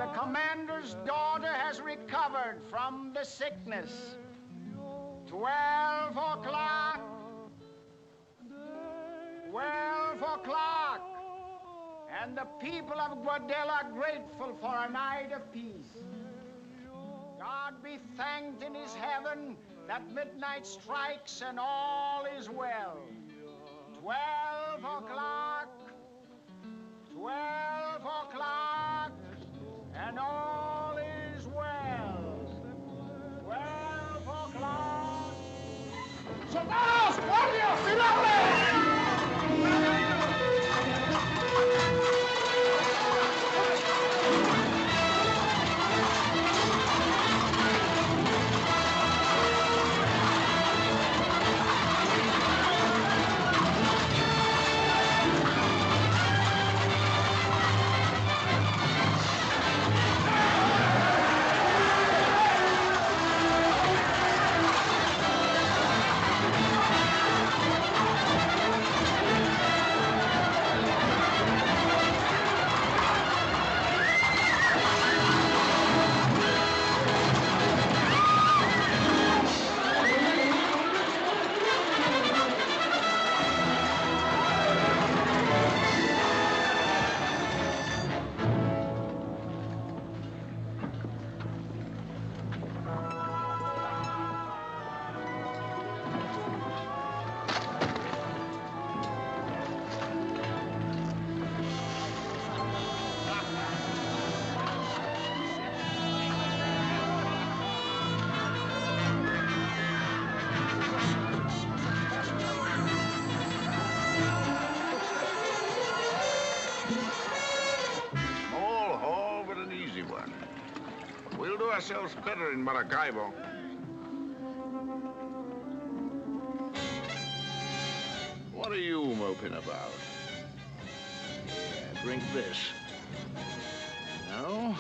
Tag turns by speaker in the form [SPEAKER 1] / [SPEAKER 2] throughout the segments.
[SPEAKER 1] the commander's daughter has recovered from the sickness. 12 o'clock. 12 o'clock. And the people of Guadel are grateful for a night of peace. God be thanked in his heaven that midnight strikes and all is well. 12 o'clock. 12 o'clock. And all is well. 12 o'clock. ¡Soldados! ¡Guardias! ¡Tirarle!
[SPEAKER 2] Ourselves better in Maracaibo. What are you moping about? Yeah, drink this. No?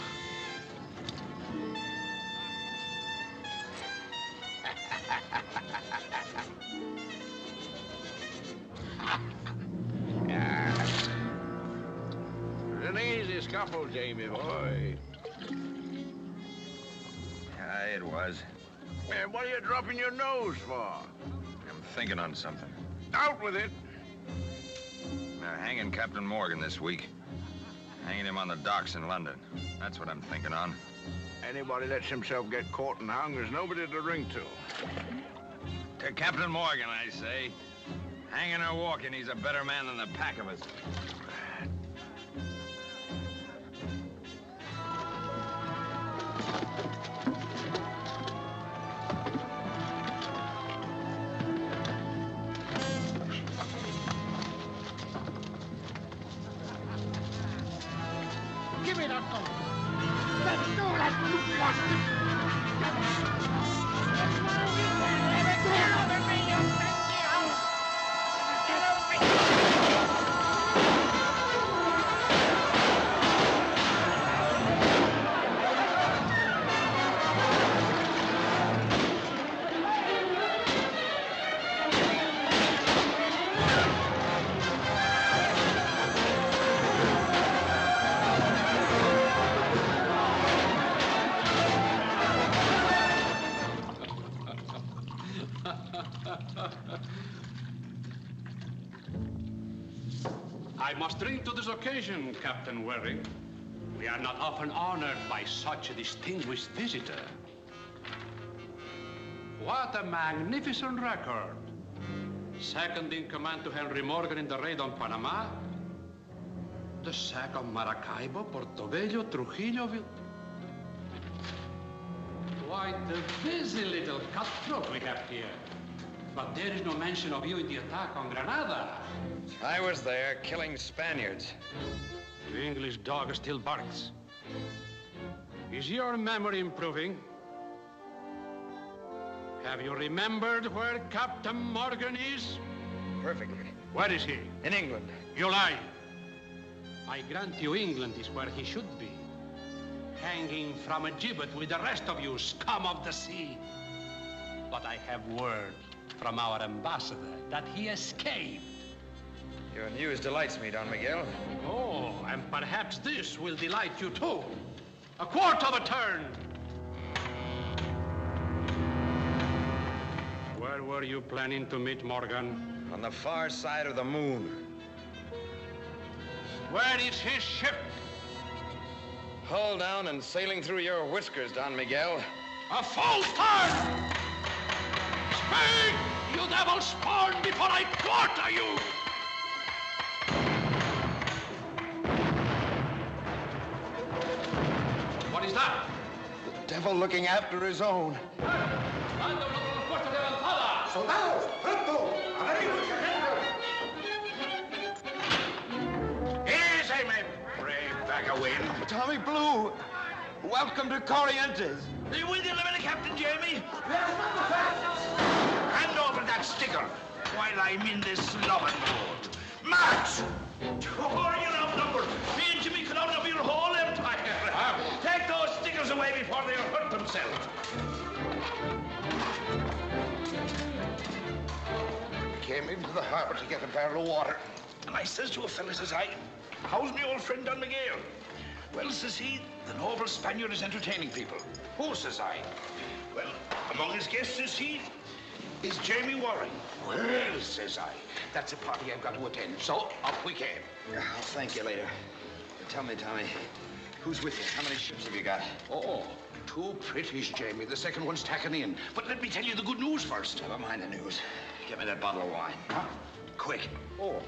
[SPEAKER 2] It's an easy scuffle, Jamie boy.
[SPEAKER 3] It was.
[SPEAKER 2] Man, what are you dropping your nose for?
[SPEAKER 3] I'm thinking on something.
[SPEAKER 2] Out with it.
[SPEAKER 3] They're hanging Captain Morgan this week. Hanging him on the docks in London. That's what I'm thinking on.
[SPEAKER 2] Anybody lets himself get caught and hung, there's nobody to ring to.
[SPEAKER 3] To Captain Morgan, I say. Hanging or walking, he's a better man than the pack of us.
[SPEAKER 1] Give me that gun. Let's do that, you bastard!
[SPEAKER 4] I must drink to this occasion, Captain Waring. We are not often honored by such a distinguished visitor. What a magnificent record. Second in command to Henry Morgan in the raid on Panama. The sack of Maracaibo, Portobello, Trujillo. Quite a busy little cutthroat we have here. But there is no mention of you in the attack on Granada.
[SPEAKER 3] I was there, killing Spaniards.
[SPEAKER 4] The English dog still barks. Is your memory improving? Have you remembered where Captain Morgan is?
[SPEAKER 3] Perfectly.
[SPEAKER 4] Where is he?
[SPEAKER 3] In England.
[SPEAKER 4] You lie. I grant you England is where he should be. Hanging from a gibbet with the rest of you, scum of the sea. But I have word from our ambassador that he escaped.
[SPEAKER 3] Your news delights me, Don Miguel.
[SPEAKER 4] Oh, and perhaps this will delight you too. A quarter of a turn. Where were you planning to meet Morgan?
[SPEAKER 3] On the far side of the moon.
[SPEAKER 4] Where is his ship?
[SPEAKER 3] Hull down and sailing through your whiskers, Don Miguel.
[SPEAKER 4] A false turn! Speak, you devil spawn, before I quarter you! What is that?
[SPEAKER 2] The devil looking after his own.
[SPEAKER 1] Soldados, pronto!
[SPEAKER 2] Easy, my brave bag of wind. Tommy Blue, welcome to Corrientes.
[SPEAKER 3] Are you with you, Lieutenant Captain Jamie?
[SPEAKER 2] Hand over that sticker while I'm in this slobbing mood. March!
[SPEAKER 3] Oh, you're outnumbered. Me and Jimmy could outnumber your whole empire. Take those stickers away before they hurt themselves.
[SPEAKER 2] Came into the harbor to get a barrel of water.
[SPEAKER 3] And I says to a fella, says I, how's me old friend Don Miguel? Well, says he, the noble Spaniard is entertaining people. Who, says I? Well, among his guests, says he, is Jamie Waring. Well, says I, that's a party I've got to attend. So, up we came.
[SPEAKER 5] I'll thank you later. Tell me, Tommy, who's with you? How many ships have you got?
[SPEAKER 3] Oh, 2 British, Jamie. The second one's tacking in. But let me tell you the good news first.
[SPEAKER 5] Never mind the news. Get me that bottle of wine.
[SPEAKER 3] Huh?
[SPEAKER 5] Quick.
[SPEAKER 3] Oh.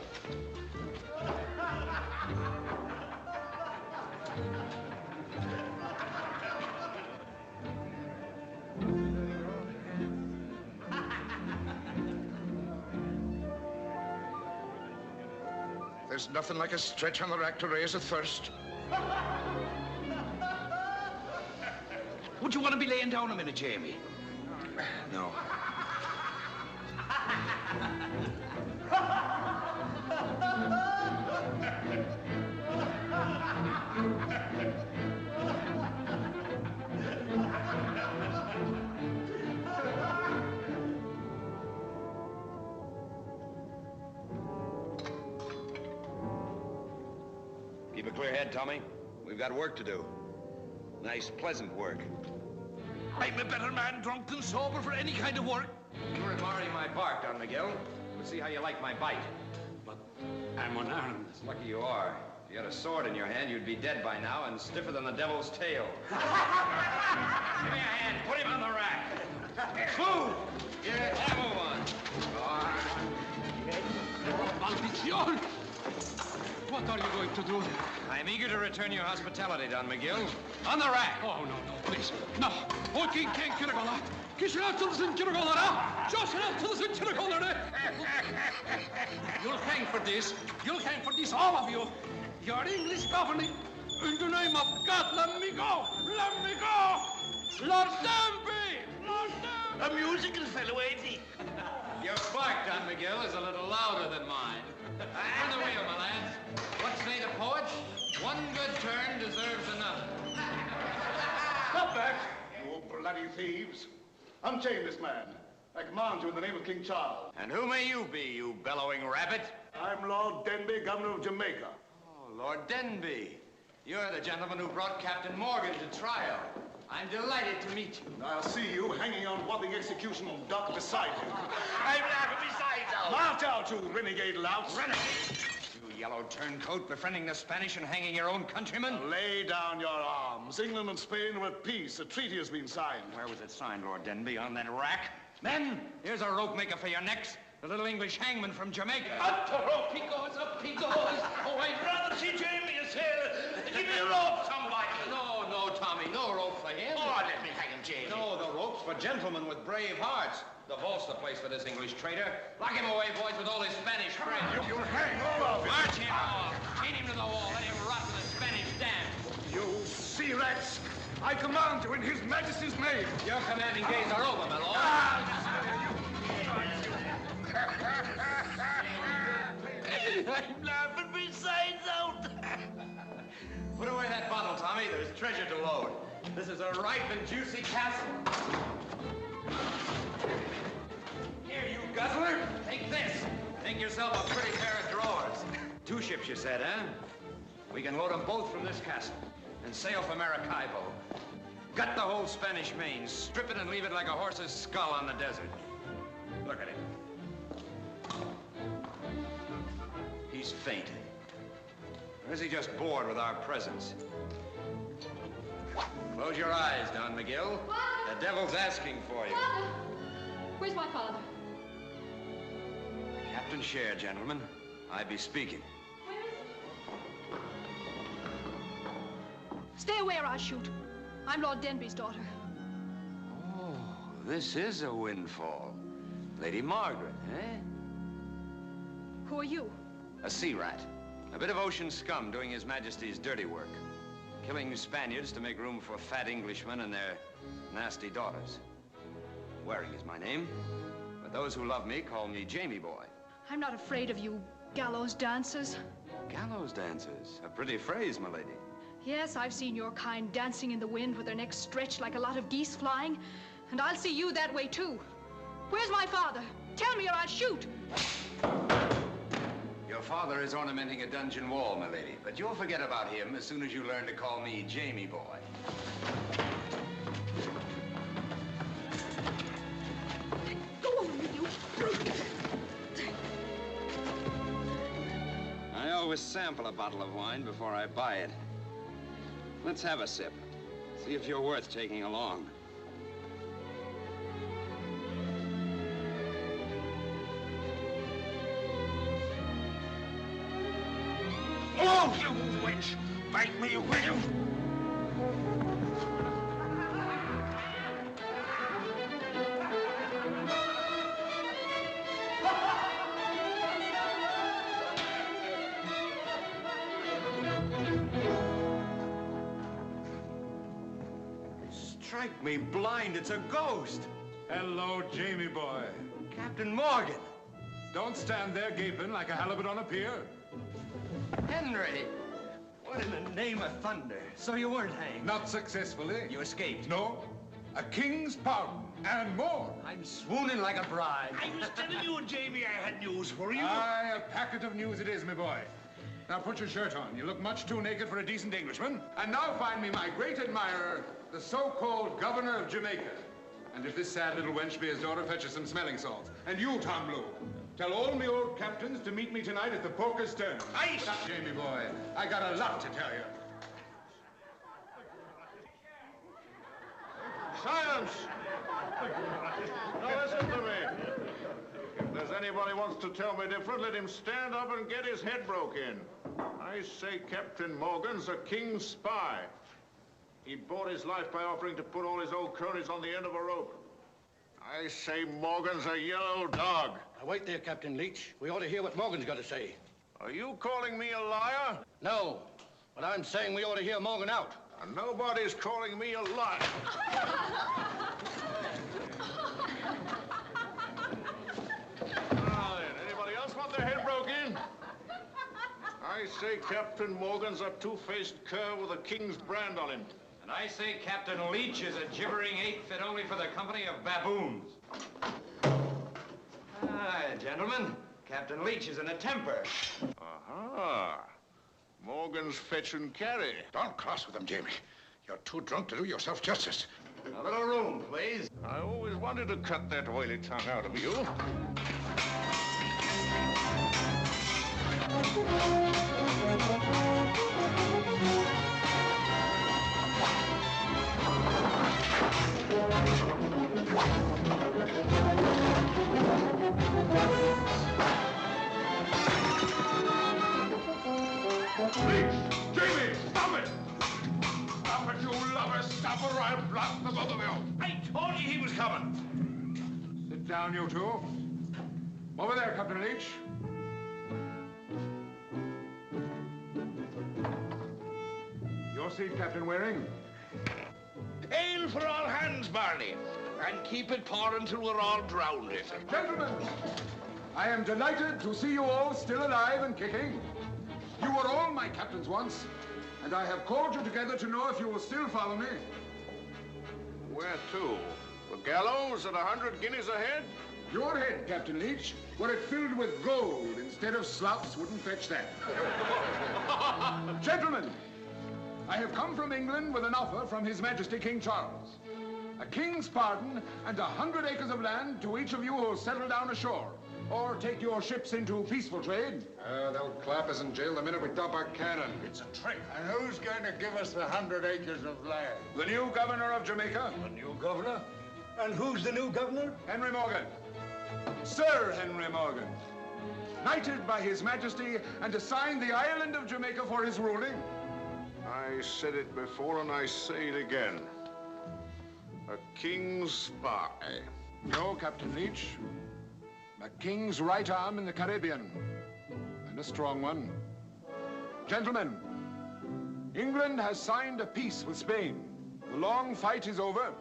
[SPEAKER 2] There's nothing like a stretch on the rack to raise a thirst.
[SPEAKER 3] Would you want to be laying down a minute, Jamie?
[SPEAKER 5] No. Keep a clear head, Tommy. We've got work to do. Nice, pleasant work.
[SPEAKER 3] I'm a better man drunk than sober for any kind of work.
[SPEAKER 5] You were admiring my bark, Don Miguel. We'll see how you like my bite.
[SPEAKER 4] But I'm unarmed.
[SPEAKER 5] It's lucky you are. If you had a sword in your hand, you'd be dead by now and stiffer than the devil's tail. Give me a hand. Put him on the rack. Move! Yeah, move on.
[SPEAKER 4] Maldición! What are you going to do?
[SPEAKER 5] I'm eager to return your hospitality, Don Miguel. On the rack!
[SPEAKER 4] Oh, no, please. No. Oh, king can't get a gola. Kishinatılsın kiragolara. Josinatılsın kiragolara. You'll hang for this. You'll hang for this, all of you. Your English governing. In the name of God, let me go. Let me go. Lord Danby! Lord Danby!
[SPEAKER 3] A musical fellow, ain't he?
[SPEAKER 5] Your bark, Don Miguel, is a little louder than mine. On the wheel, my lads. What say the poets? One good turn deserves another.
[SPEAKER 6] Stop that, you bloody thieves. Unchain this man. I command you in the name of King Charles.
[SPEAKER 5] And who may you be, you bellowing rabbit?
[SPEAKER 6] I'm Lord Denby, governor of Jamaica.
[SPEAKER 5] Oh, Lord Denby. You're the gentleman who brought Captain Morgan to trial. I'm delighted to meet you.
[SPEAKER 6] I'll see you hanging on Wapping execution dock beside you.
[SPEAKER 3] I'm laughing besides now.
[SPEAKER 6] March out, you renegade louts.
[SPEAKER 5] Renegade! You yellow turncoat befriending the Spanish and hanging your own countrymen?
[SPEAKER 6] Lay down your arms. England and Spain are at peace. A treaty has been signed.
[SPEAKER 5] Where was it signed, Lord Denby? On that rack? Men, here's a rope maker for your necks. The little English hangman from Jamaica.
[SPEAKER 3] Up the rope he goes, up he goes. Oh, I'd rather see Jamie as here. Give me a rope, somebody.
[SPEAKER 5] No, Tommy, no rope for him.
[SPEAKER 3] Oh, let me hang him, Jamie.
[SPEAKER 5] No, the rope's for gentlemen with brave hearts. The vault's the place for this English traitor. Lock him away, boys, with all his Spanish friends.
[SPEAKER 6] You'll hang all of you.
[SPEAKER 5] March him off. Chain him to the wall. Let him rot with the Spanish damn.
[SPEAKER 6] You sea rats. I command you in His Majesty's name.
[SPEAKER 5] Your commanding days are over, my lord.
[SPEAKER 3] I'm laughing besides out.
[SPEAKER 5] Put away that bottle, Tommy. There's treasure to load. This is a ripe and juicy castle. Here, you guzzler. Take this. Make yourself a pretty pair of drawers. 2 ships, you said, huh? We can load them both from this castle. and sail for Maracaibo. Gut the whole Spanish main, strip it and leave it like a horse's skull on the desert. Look at him. He's fainted. Or is he just bored with our presence? Close your eyes, Don Miguel.
[SPEAKER 7] Father!
[SPEAKER 5] The devil's asking for you.
[SPEAKER 7] Father! Where's my father?
[SPEAKER 5] Captain Share, gentlemen. I be speaking.
[SPEAKER 7] Where is he? Stay away or I'll shoot. I'm Lord Denby's daughter.
[SPEAKER 5] Oh, this is a windfall. Lady Margaret, eh?
[SPEAKER 7] Who are you?
[SPEAKER 5] A sea rat. A bit of ocean scum doing His Majesty's dirty work. Killing Spaniards to make room for fat Englishmen and their nasty daughters. Waring is my name, but those who love me call me Jamie Boy.
[SPEAKER 7] I'm not afraid of you gallows dancers.
[SPEAKER 5] Gallows dancers. A pretty phrase, my lady.
[SPEAKER 7] Yes, I've seen your kind dancing in the wind with their necks stretched like a lot of geese flying, and I'll see you that way too. Where's my father? Tell me or I'll shoot.
[SPEAKER 5] Your father is ornamenting a dungeon wall, my lady, but you'll forget about him as soon as you learn to call me Jamie Boy.
[SPEAKER 7] Go over with you.
[SPEAKER 5] I always sample a bottle of wine before I buy it. Let's have a sip. See if you're worth taking along.
[SPEAKER 3] Oh, you witch! Bite me, will you?
[SPEAKER 5] Strike me blind, it's a ghost.
[SPEAKER 8] Hello, Jamie Boy.
[SPEAKER 5] Captain Morgan.
[SPEAKER 8] Don't stand there gaping like a halibut on a pier.
[SPEAKER 5] Henry! What in the name of thunder? So you weren't hanged?
[SPEAKER 8] Not successfully.
[SPEAKER 5] You escaped?
[SPEAKER 8] No. A king's pardon and more.
[SPEAKER 5] I'm swooning like a bride.
[SPEAKER 3] I was telling you, Jamie, I had news for you.
[SPEAKER 8] Aye, a packet of news it is, my boy. Now put your shirt on. You look much too naked for a decent Englishman. And now find me my great admirer, the so-called governor of Jamaica. And if this sad little wench be his daughter, fetch her some smelling salts. And you, Tom Blue, tell all me old captains to meet me tonight at the Poker's Stern.
[SPEAKER 3] Aye.
[SPEAKER 8] Stop, Jamie boy. I got a lot to tell you.
[SPEAKER 6] Silence! Now listen to me. If there's anybody wants to tell me different, let him stand up and get his head broke in. I say Captain Morgan's a king's spy. He bought his life by offering to put all his old cronies on the end of a rope. I say Morgan's a yellow dog.
[SPEAKER 9] Now, wait there, Captain Leach. We ought to hear what Morgan's got to say.
[SPEAKER 6] Are you calling me a liar?
[SPEAKER 9] No, but I'm saying we ought to hear Morgan out.
[SPEAKER 6] Nobody's calling me a liar. Now then, anybody else want their head broke in? I say Captain Morgan's a two-faced cur with a king's brand on him.
[SPEAKER 5] And I say Captain Leach is a gibbering ape fit only for the company of baboons. Aye, gentlemen, Captain Leach is in a temper.
[SPEAKER 6] Aha. Morgan's fetch and carry.
[SPEAKER 3] Don't cross with him, Jamie. You're too drunk to do yourself justice.
[SPEAKER 5] A little room, please.
[SPEAKER 6] I always wanted to cut that oily tongue out of you.
[SPEAKER 8] Please, Jamie, stop it! Stop it, you lovers! Stop or I'll blast the both of you!
[SPEAKER 3] I told you he was coming.
[SPEAKER 8] Sit down, you two. Over there, Captain Leach. Your seat, Captain Waring.
[SPEAKER 3] Ale for all hands, Barney. And keep it pouring till we're all drowned.
[SPEAKER 8] Gentlemen, I am delighted to see you all still alive and kicking. You were all my captains once, and I have called you together to know if you will still follow me.
[SPEAKER 6] Where to? The gallows at 100 guineas a head?
[SPEAKER 8] Your head, Captain Leach, were it filled with gold instead of slops, wouldn't fetch that. Gentlemen, I have come from England with an offer from His Majesty King Charles. A king's pardon and 100 acres of land to each of you who will settle down ashore or take your ships into peaceful trade.
[SPEAKER 10] They'll clap us in jail the minute we dump our cannon.
[SPEAKER 3] It's a trick.
[SPEAKER 10] And who's going to give us the 100 acres of land?
[SPEAKER 8] The new governor of Jamaica.
[SPEAKER 9] The new governor? And who's the new governor?
[SPEAKER 8] Henry Morgan. Sir Henry Morgan. Knighted by His Majesty and assigned the island of Jamaica for his ruling.
[SPEAKER 6] I said it before and I say it again. A king's spy.
[SPEAKER 8] No, Captain Leach. A king's right arm in the Caribbean. And a strong one. Gentlemen, England has signed a peace with Spain. The long fight is over.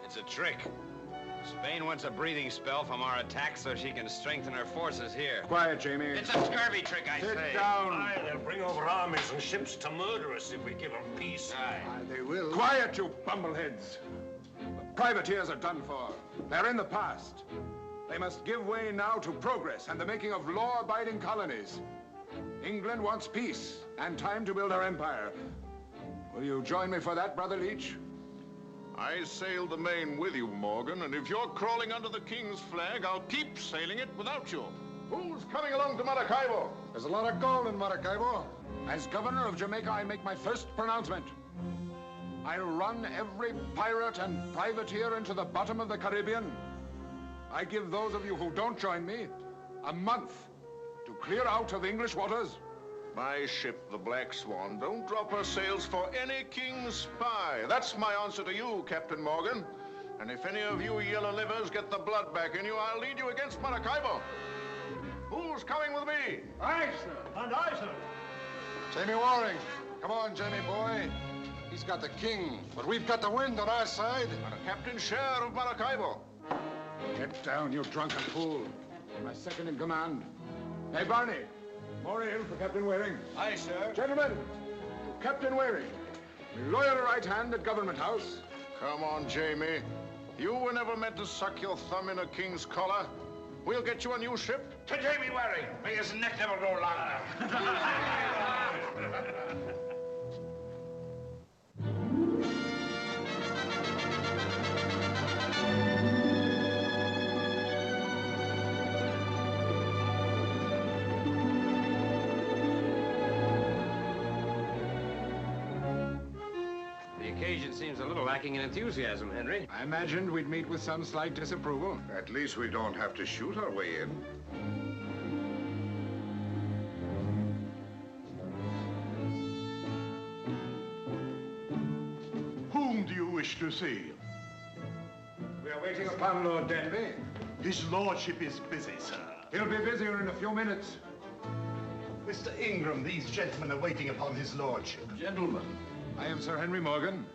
[SPEAKER 5] It's a trick. Spain wants a breathing spell from our attacks so she can strengthen her forces here.
[SPEAKER 8] Quiet, Jamie.
[SPEAKER 5] It's a scurvy trick, I
[SPEAKER 8] Sit
[SPEAKER 5] say.
[SPEAKER 8] down.
[SPEAKER 11] Aye, they'll bring over armies and ships to murder us if we give them peace.
[SPEAKER 5] Aye.
[SPEAKER 10] They will.
[SPEAKER 8] Quiet, you bumbleheads. The privateers are done for. They're in the past. They must give way now to progress and the making of law-abiding colonies. England wants peace and time to build her empire. Will you join me for that, Brother Leach?
[SPEAKER 6] I sailed the Main with you, Morgan, and if you're crawling under the king's flag, I'll keep sailing it without you. Who's coming along to Maracaibo?
[SPEAKER 10] There's a lot of gold in Maracaibo.
[SPEAKER 8] As governor of Jamaica, I make my first pronouncement. I'll run every pirate and privateer into the bottom of the Caribbean. I give those of you who don't join me a month to clear out of English waters.
[SPEAKER 6] My ship, the Black Swan, don't drop her sails for any king's spy. That's my answer to you, Captain Morgan. And if any of you yellow livers get the blood back in you, I'll lead you against Maracaibo. Who's coming with me?
[SPEAKER 10] Aye, sir.
[SPEAKER 11] And I, sir.
[SPEAKER 10] Jamie Waring. Come on, Jamie boy. He's got the king, but we've got the wind on our side.
[SPEAKER 6] And a captain share of Maracaibo.
[SPEAKER 8] Get down, you drunken fool. My second in command. Hey, Barney. Maureen for Captain Waring.
[SPEAKER 9] Aye, sir.
[SPEAKER 8] Gentlemen, to Captain Waring, my loyal right hand at Government House.
[SPEAKER 6] Come on, Jamie. You were never meant to suck your thumb in a king's collar. We'll get you a new ship.
[SPEAKER 3] To Jamie Waring. May his neck never grow longer.
[SPEAKER 5] The occasion seems a little lacking in enthusiasm, Henry.
[SPEAKER 8] I imagined we'd meet with some slight disapproval.
[SPEAKER 10] At least we don't have to shoot our way in.
[SPEAKER 11] Whom do you wish to see?
[SPEAKER 8] We are waiting upon Lord Denby.
[SPEAKER 11] His lordship is busy, sir.
[SPEAKER 8] He'll be busier in a few minutes.
[SPEAKER 11] Mr. Ingram, these gentlemen are waiting upon his lordship.
[SPEAKER 12] Gentlemen,
[SPEAKER 8] I am Sir Henry Morgan.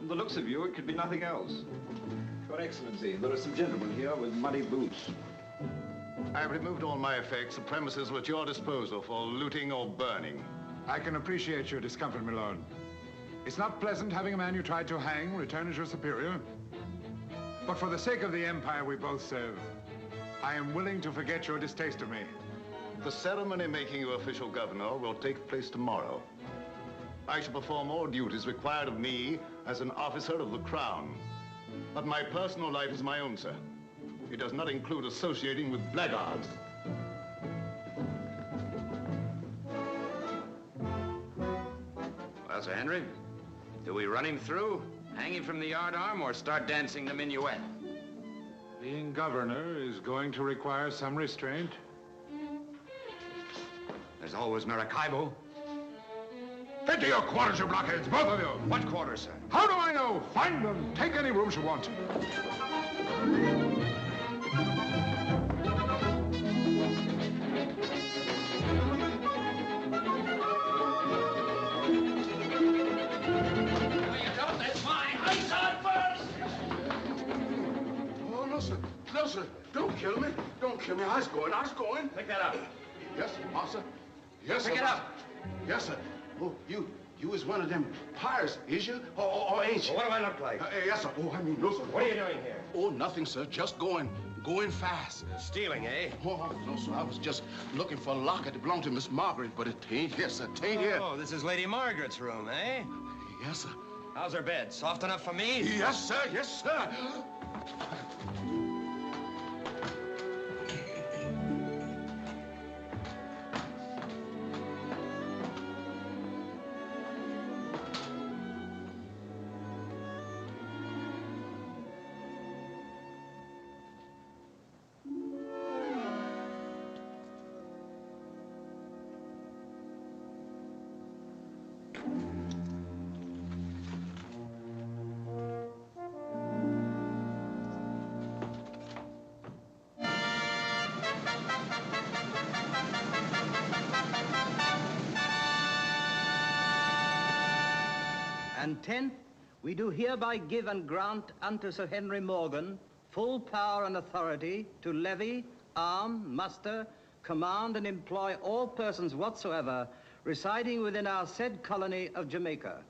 [SPEAKER 12] from the looks of you, it could be nothing else. Your Excellency, there are some gentlemen here with muddy boots.
[SPEAKER 13] I've removed all my effects. The premises were at your disposal for looting or burning.
[SPEAKER 8] I can appreciate your discomfort, my lord. It's not pleasant having a man you tried to hang return as your superior. But for the sake of the empire we both serve, I am willing to forget your distaste of me.
[SPEAKER 13] The ceremony making you official governor will take place tomorrow. I shall perform all duties required of me as an officer of the crown. But my personal life is my own, sir. It does not include associating with blackguards.
[SPEAKER 5] Well, Sir Henry, do we run him through, hang him from the yardarm, or start dancing the minuet?
[SPEAKER 8] Being governor is going to require some restraint.
[SPEAKER 5] There's always Maracaibo.
[SPEAKER 8] Into your quarters, you blockheads, both of you!
[SPEAKER 5] What quarters, sir?
[SPEAKER 8] How do I know? Find them. Take any rooms you want.
[SPEAKER 10] Oh, no, sir. No, sir. Don't kill me. Don't kill me. I was going.
[SPEAKER 5] Pick that up.
[SPEAKER 10] Yes, master. Yes, sir.
[SPEAKER 5] Pick it up.
[SPEAKER 10] Yes, sir. Oh, you is one of them pirates, is you? Or ain't you?
[SPEAKER 5] Well, what do I look like?
[SPEAKER 10] Yes, sir. Oh, I mean, no, sir.
[SPEAKER 5] What are you doing here?
[SPEAKER 10] Oh, nothing, sir. Just going fast.
[SPEAKER 5] Stealing, eh?
[SPEAKER 10] Oh, no, sir. I was just looking for a locket that belonged to Miss Margaret, but it ain't here, sir. It ain't here.
[SPEAKER 5] Oh, this is Lady Margaret's room, eh?
[SPEAKER 8] Yes, sir.
[SPEAKER 5] How's her bed? Soft enough for me?
[SPEAKER 8] Yes, sir. Yes, sir.
[SPEAKER 14] And 10th, we do hereby give and grant unto Sir Henry Morgan full power and authority to levy, arm, muster, command, and employ all persons whatsoever residing within our said colony of Jamaica,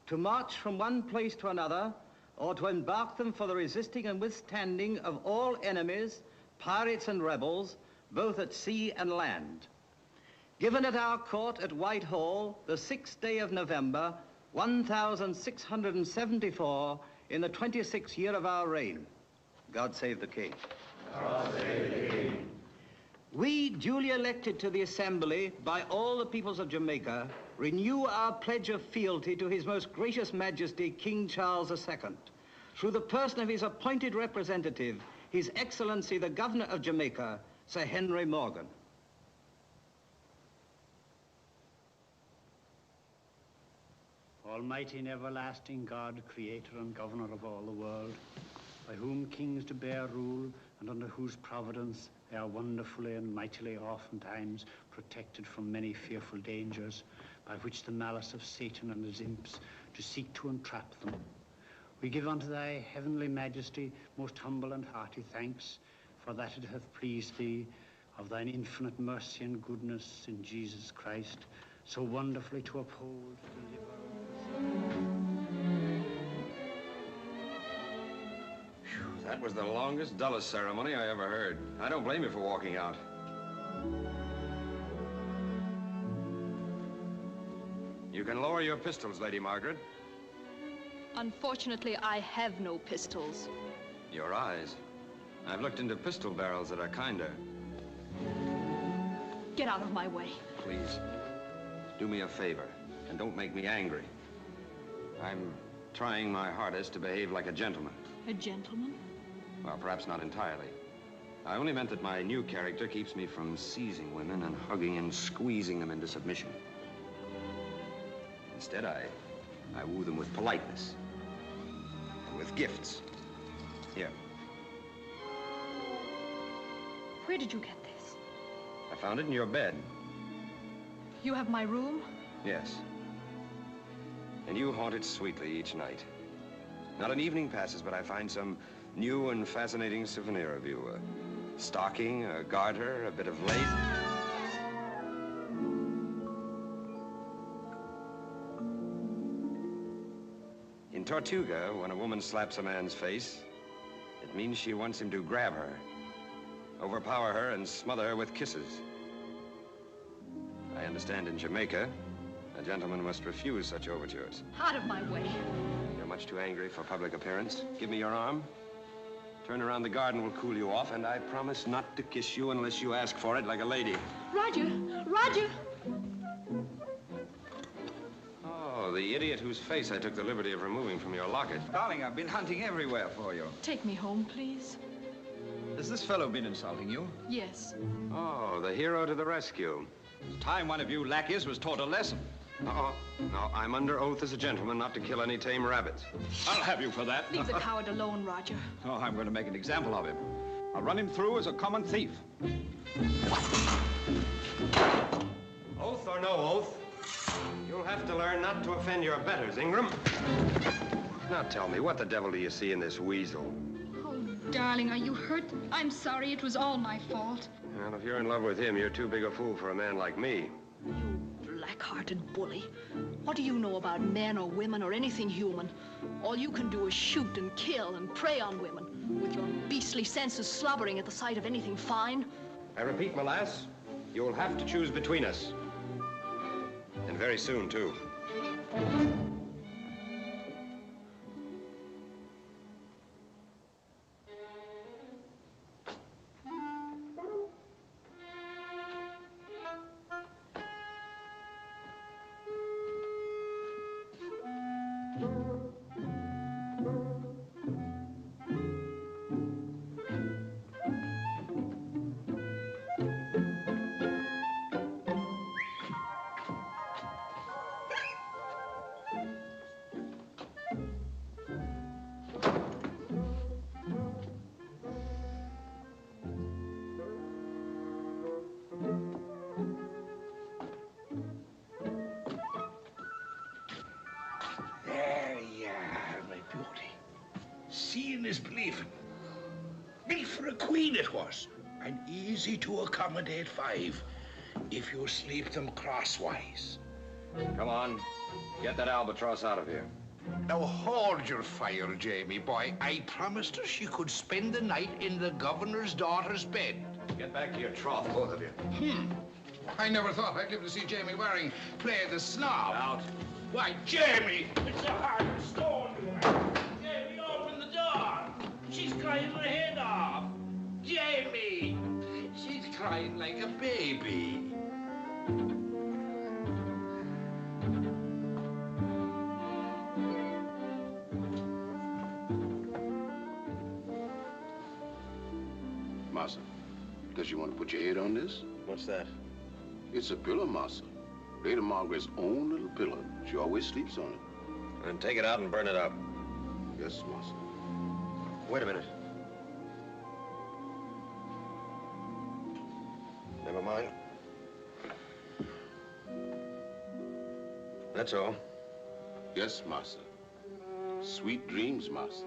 [SPEAKER 14] to march from one place to another, or to embark them for the resisting and withstanding of all enemies, pirates and rebels, both at sea and land. Given at our court at Whitehall, the 6th day of November, 1674, in the 26th year of our reign. God save the King.
[SPEAKER 15] God save the King.
[SPEAKER 14] We, duly elected to the Assembly by all the peoples of Jamaica, renew our pledge of fealty to His Most Gracious Majesty, King Charles II, through the person of his appointed representative, His Excellency, the Governor of Jamaica, Sir Henry Morgan.
[SPEAKER 1] Almighty and everlasting God, creator and governor of all the world, by whom kings do bear rule, and under whose providence they are wonderfully and mightily oftentimes protected from many fearful dangers, by which the malice of Satan and his imps do seek to entrap them. We give unto thy heavenly majesty most humble and hearty thanks, for that it hath pleased thee, of thine infinite mercy and goodness in Jesus Christ, so wonderfully to uphold, deliver,
[SPEAKER 5] That was the longest, dullest ceremony I ever heard. I don't blame you for walking out. You can lower your pistols, Lady Margaret.
[SPEAKER 7] Unfortunately, I have no pistols.
[SPEAKER 5] Your eyes. I've looked into pistol barrels that are kinder.
[SPEAKER 7] Get out of my way.
[SPEAKER 5] Please, do me a favor, and don't make me angry. I'm trying my hardest to behave like a gentleman.
[SPEAKER 7] A gentleman?
[SPEAKER 5] Well, perhaps not entirely. I only meant that my new character keeps me from seizing women and hugging and squeezing them into submission. Instead, I woo them with politeness and with gifts. Here.
[SPEAKER 7] Where did you get this?
[SPEAKER 5] I found it in your bed.
[SPEAKER 7] You have my room?
[SPEAKER 5] Yes. And you haunt it sweetly each night. Not an evening passes, but I find some new and fascinating souvenir of you. A stocking, a garter, a bit of lace. In Tortuga, when a woman slaps a man's face, it means she wants him to grab her, overpower her, and smother her with kisses. I understand in Jamaica, a gentleman must refuse such overtures.
[SPEAKER 7] Out of my way.
[SPEAKER 5] You're much too angry for public appearance. Give me your arm. Turn around, the garden will cool you off, and I promise not to kiss you unless you ask for it like a lady.
[SPEAKER 7] Roger! Roger!
[SPEAKER 5] Oh, the idiot whose face I took the liberty of removing from your locket.
[SPEAKER 12] Darling, I've been hunting everywhere for you.
[SPEAKER 7] Take me home, please.
[SPEAKER 12] Has this fellow been insulting you?
[SPEAKER 7] Yes.
[SPEAKER 5] Oh, the hero to the rescue.
[SPEAKER 12] It's time one of you lackeys was taught a lesson.
[SPEAKER 5] No, I'm under oath as a gentleman not to kill any tame rabbits.
[SPEAKER 12] I'll have you for that.
[SPEAKER 7] Leave the coward alone, Roger.
[SPEAKER 12] Oh, I'm going to make an example of him. I'll run him through as a common thief.
[SPEAKER 5] Oath or no oath, you'll have to learn not to offend your betters, Ingram. Now tell me, what the devil do you see in this weasel?
[SPEAKER 7] Oh, darling, are you hurt? I'm sorry. It was all my fault.
[SPEAKER 5] Well, if you're in love with him, you're too big a fool for a man like me.
[SPEAKER 7] Black-hearted bully. What do you know about men or women or anything human? All you can do is shoot and kill and prey on women, with your beastly senses slobbering at the sight of anything fine.
[SPEAKER 5] I repeat, my lass, you'll have to choose between us. And very soon, too.
[SPEAKER 3] seeing is believing. Built for a queen it was, and easy to accommodate 5 if you sleep them crosswise.
[SPEAKER 5] Come on, get that albatross out of here.
[SPEAKER 3] Now hold your fire, Jamie boy. I promised her she could spend the night in the governor's daughter's bed.
[SPEAKER 5] Get back to your trough, both of you.
[SPEAKER 8] I never thought I'd live to see Jamie Waring play the snob.
[SPEAKER 5] Out.
[SPEAKER 3] Why, Jamie, it's a heart of stone. Jamie, open the door. She's crying her head off. Jamie, she's crying like a baby.
[SPEAKER 16] Massa, does you want to put your head on this?
[SPEAKER 5] What's that?
[SPEAKER 16] It's a pillow, Massa. Lady Margaret's own little pillow. She always sleeps on it.
[SPEAKER 5] Then take it out and burn it up.
[SPEAKER 16] Yes, Massa.
[SPEAKER 5] Wait a minute. Never mind. That's all.
[SPEAKER 16] Yes, Massa. Sweet dreams, Massa.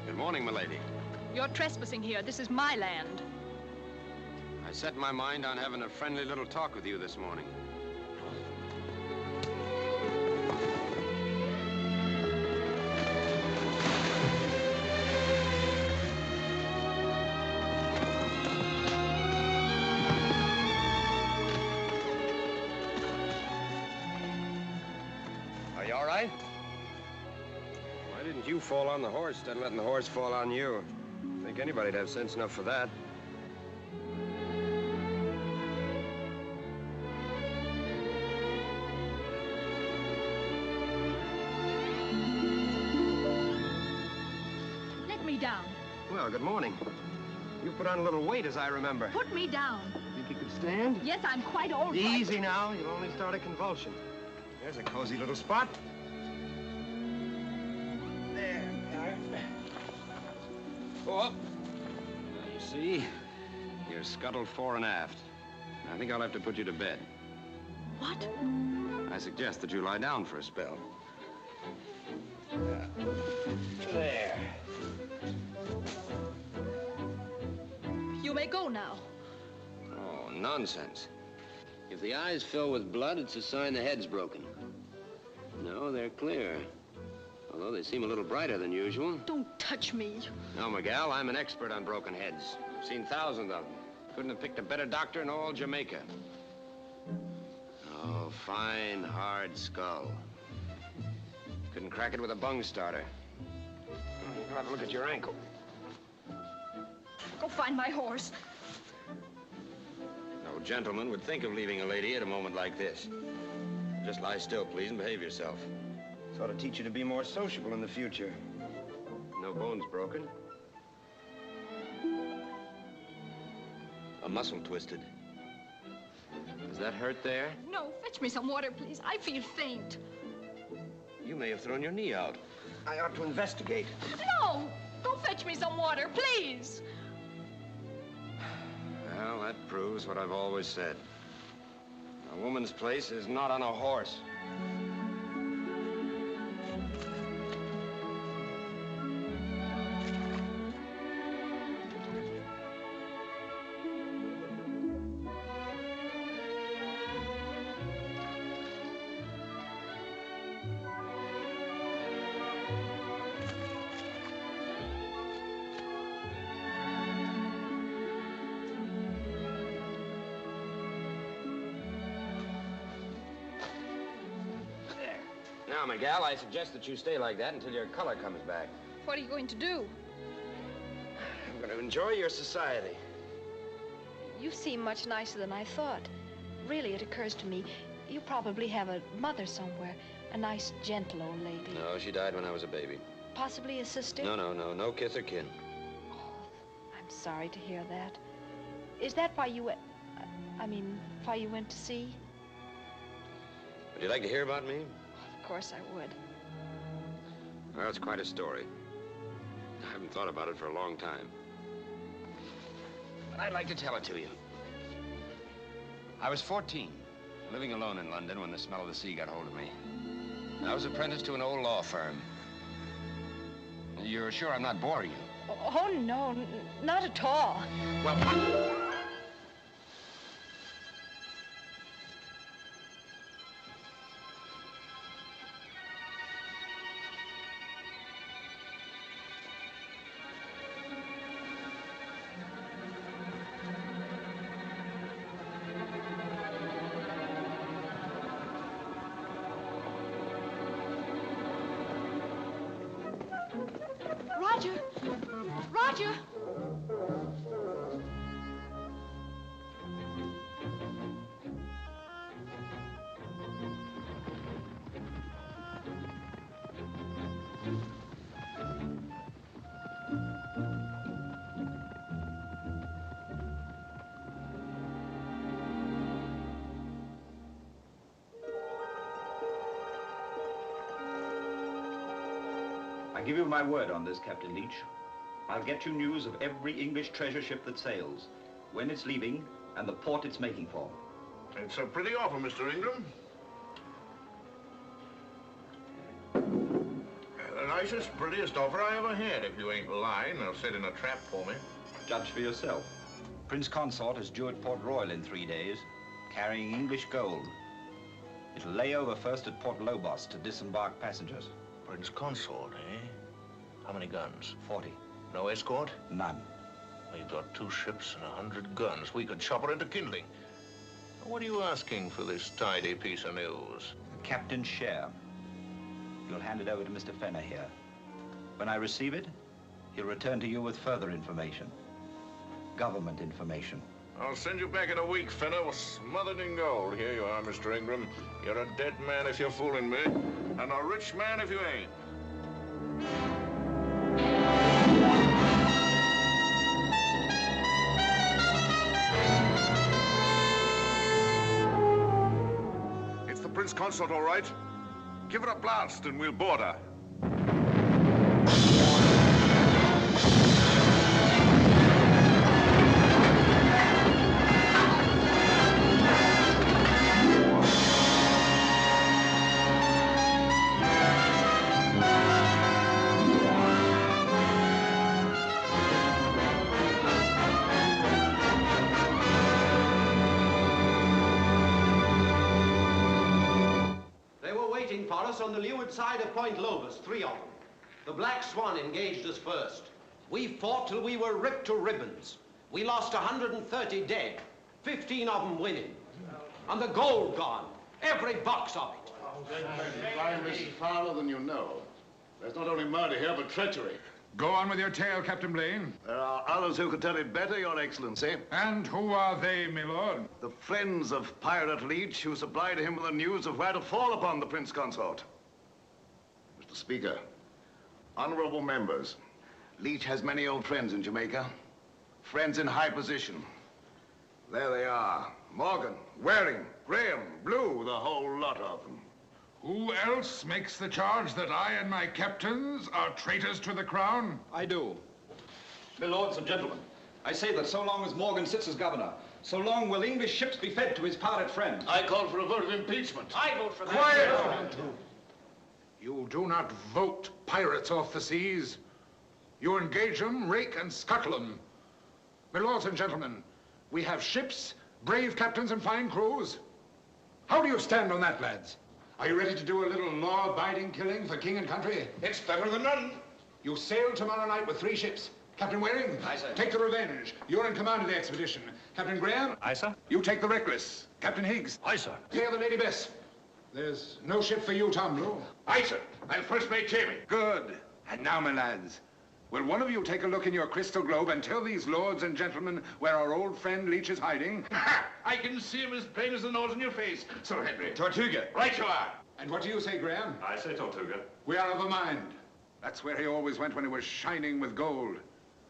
[SPEAKER 5] Good morning, milady.
[SPEAKER 7] You're trespassing here. This is my land.
[SPEAKER 5] I set my mind on having a friendly little talk with you this morning. Are you all right? Why didn't you fall on the horse instead of letting the horse fall on you? I think anybody'd have sense enough for that.
[SPEAKER 7] Let me down.
[SPEAKER 5] Well, good morning. You put on a little weight, as I remember.
[SPEAKER 7] Put me down.
[SPEAKER 5] Think you could stand?
[SPEAKER 7] Yes, I'm quite all right.
[SPEAKER 5] Easy now. You'll only start a convulsion. There's a cozy little spot. There. Go up. Now, you see, you're scuttled fore and aft. I think I'll have to put you to bed.
[SPEAKER 7] What?
[SPEAKER 5] I suggest that you lie down for a spell.
[SPEAKER 3] There.
[SPEAKER 7] You may go now.
[SPEAKER 5] Oh, nonsense. If the eyes fill with blood, it's a sign the head's broken. No, they're clear. Although they seem a little brighter than usual.
[SPEAKER 7] Don't touch me.
[SPEAKER 5] No, Miguel, I'm an expert on broken heads. I've seen thousands of them. Couldn't have picked a better doctor in all Jamaica. Oh, fine, hard skull. Couldn't crack it with a bung starter. You'll have to look at your ankle.
[SPEAKER 7] Go find my horse.
[SPEAKER 5] No gentleman would think of leaving a lady at a moment like this. Just lie still, please, and behave yourself. This ought to teach you to be more sociable in the future. No bones broken. A muscle twisted. Does that hurt there?
[SPEAKER 7] No, fetch me some water, please. I feel faint.
[SPEAKER 5] You may have thrown your knee out. I ought to investigate.
[SPEAKER 7] No! Go fetch me some water, please.
[SPEAKER 5] Well, that proves what I've always said. A woman's place is not on a horse. Now, Miguel, I suggest that you stay like that until your color comes back.
[SPEAKER 7] What are you going to do?
[SPEAKER 5] I'm going to enjoy your society.
[SPEAKER 7] You seem much nicer than I thought.
[SPEAKER 17] really, it occurs to me, you probably have a mother somewhere. A nice, gentle old lady.
[SPEAKER 5] No, she died when I was a baby.
[SPEAKER 17] Possibly a sister?
[SPEAKER 5] No kith or kin.
[SPEAKER 17] I'm sorry to hear that. Is that why you went... why you went to sea?
[SPEAKER 5] Would you like to hear about me?
[SPEAKER 17] Of course I would.
[SPEAKER 5] Well, it's quite a story. I haven't thought about it for a long time. But I'd like to tell it to you. I was 14, living alone in London when the smell of the sea got hold of me. I was apprenticed to an old law firm. You're sure I'm not boring you?
[SPEAKER 17] Oh, no, not at all.
[SPEAKER 5] Well,
[SPEAKER 7] Roger! Roger!
[SPEAKER 12] I give you my word on this, Captain Leach. I'll get you news of every English treasure ship that sails, when it's leaving, and the port it's making for.
[SPEAKER 6] It's a pretty offer, Mr. Ingram. The nicest, prettiest offer I ever had. If you ain't lying, they'll set in a trap for me.
[SPEAKER 12] Judge for yourself. Prince Consort is due at Port Royal in 3 days, carrying English gold. It'll lay over first at Port Lobos to disembark passengers.
[SPEAKER 6] Prince Consort, eh? How many guns?
[SPEAKER 12] 40.
[SPEAKER 6] No escort?
[SPEAKER 12] None.
[SPEAKER 6] We've got 2 ships and 100 guns. We could chop her into kindling. What are you asking for this tidy piece of news?
[SPEAKER 12] The captain's share. You'll hand it over to Mr. Fenner here. When I receive it, he'll return to you with further information. Government information.
[SPEAKER 6] I'll send you back in a week, Fenner, smothered in gold. Here you are, Mr. Ingram. You're a dead man if you're fooling me, and a rich man if you ain't. It's the Prince Consort, all right. Give her a blast and we'll board her.
[SPEAKER 4] For us on the leeward side of Point Lobos, 3 of them. The Black Swan engaged us first. We fought till we were ripped to ribbons. We lost 130 dead, 15 of them winning. And the gold gone, every box of it.
[SPEAKER 13] Crime is fouler than you know. There's not only murder here, but treachery.
[SPEAKER 8] Go on with your tale, Captain Blaine.
[SPEAKER 13] There are others who could tell it better, Your Excellency.
[SPEAKER 8] And who are they, my lord?
[SPEAKER 13] The friends of Pirate Leach who supplied him with the news of where to fall upon the Prince Consort. Mr. Speaker, honorable members, Leach has many old friends in Jamaica. Friends in high position. There they are. Morgan, Waring, Graham, Blue, the whole lot of them.
[SPEAKER 8] Who else makes the charge that I and my captains are traitors to the crown?
[SPEAKER 12] I do. My lords and gentlemen, I say that so long as Morgan sits as governor, so long will English ships be fed to his pirate friends.
[SPEAKER 6] I call for a vote of impeachment.
[SPEAKER 4] I vote for that.
[SPEAKER 8] Quiet! You do not vote pirates off the seas. You engage them, rake and scuttle them. My lords and gentlemen, we have ships, brave captains and fine crews. How do you stand on that, lads? Are you ready to do a little law-abiding killing for king and country?
[SPEAKER 6] It's better than none.
[SPEAKER 8] You sail tomorrow night with 3 ships. Captain Waring,
[SPEAKER 5] aye, sir.
[SPEAKER 8] Take the Revenge. You're in command of the expedition. Captain Graham,
[SPEAKER 12] Aye, sir.
[SPEAKER 8] You take the Reckless. Captain Higgs,
[SPEAKER 12] Aye, sir.
[SPEAKER 8] clear the Lady Bess. There's no ship for you, Tom Blue.
[SPEAKER 6] Aye, sir. I'm first mate Jamie.
[SPEAKER 8] Good. And now, my lads, Will one of you take a look in your crystal globe and tell these lords and gentlemen where our old friend Leach is hiding?
[SPEAKER 3] I can see him as plain as the nose on your face, Sir Henry.
[SPEAKER 5] Tortuga.
[SPEAKER 3] Right you are.
[SPEAKER 8] And what do you say, Graham?
[SPEAKER 6] I say Tortuga.
[SPEAKER 8] We are of a mind. That's where he always went when he was shining with gold.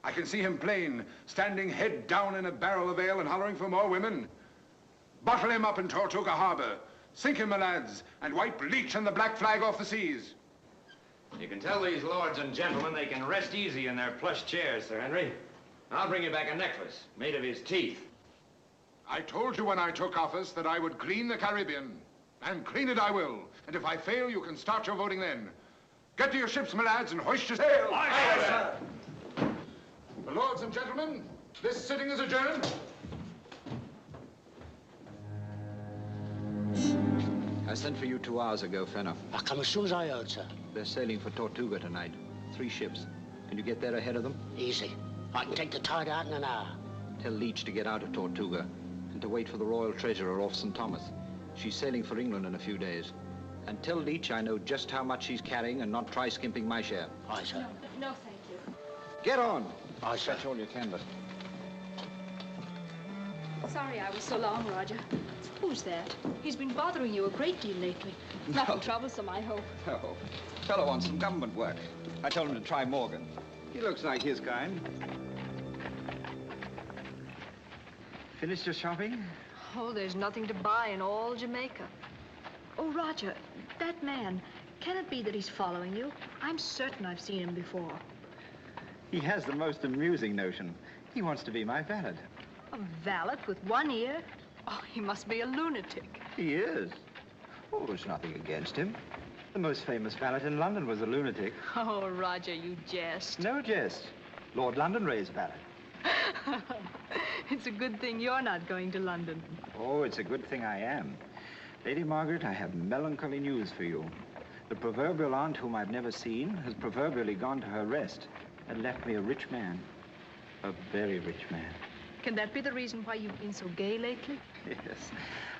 [SPEAKER 8] I can see him plain, standing head down in a barrel of ale and hollering for more women. Bottle him up in Tortuga Harbor. Sink him, my lads, and wipe Leach and the Black Flag off the seas.
[SPEAKER 5] You can tell these lords and gentlemen they can rest easy in their plush chairs, Sir Henry. I'll bring you back a necklace made of his teeth.
[SPEAKER 8] I told you when I took office that I would clean the Caribbean. And clean it I will. And if I fail, you can start your voting then. Get to your ships, my lads, and hoist your sail.
[SPEAKER 3] Aye, sir.
[SPEAKER 8] The lords and gentlemen, this sitting is adjourned.
[SPEAKER 12] I sent for you 2 hours ago, Fenner.
[SPEAKER 9] I come as soon as I heard, sir.
[SPEAKER 12] They're sailing for Tortuga tonight. 3 ships. Can you get there ahead of them?
[SPEAKER 9] Easy. I can take the tide out in an hour.
[SPEAKER 12] Tell Leach to get out of Tortuga and to wait for the Royal Treasurer off St. Thomas. She's sailing for England in a few days. And tell Leach I know just how much she's carrying and not try skimping my share.
[SPEAKER 9] Aye, sir.
[SPEAKER 7] No, thank you.
[SPEAKER 12] Get on.
[SPEAKER 9] Aye, sir.
[SPEAKER 12] Catch all you can, but...
[SPEAKER 7] Sorry I was so long, Roger. Who's that? He's been bothering you a great deal lately. Nothing troublesome, I hope.
[SPEAKER 12] No. Fellow wants some government work. I told him to try Morgan. He looks like his kind. Finished your shopping?
[SPEAKER 7] Oh, there's nothing to buy in all Jamaica. Oh, Roger, that man, can it be that he's following you? I'm certain I've seen him before.
[SPEAKER 12] He has the most amusing notion. He wants to be my valet.
[SPEAKER 7] A valet with one ear? Oh, he must be a lunatic.
[SPEAKER 12] He is. Oh, there's nothing against him. The most famous valet in London was a lunatic.
[SPEAKER 7] Oh, Roger, you jest.
[SPEAKER 12] No jest. Lord Londonderry's valet.
[SPEAKER 7] It's a good thing you're not going to London.
[SPEAKER 12] Oh, it's a good thing I am. Lady Margaret, I have melancholy news for you. The proverbial aunt whom I've never seen has proverbially gone to her rest and left me a rich man. A very rich man.
[SPEAKER 7] Can that be the reason why you've been so gay lately?
[SPEAKER 12] Yes.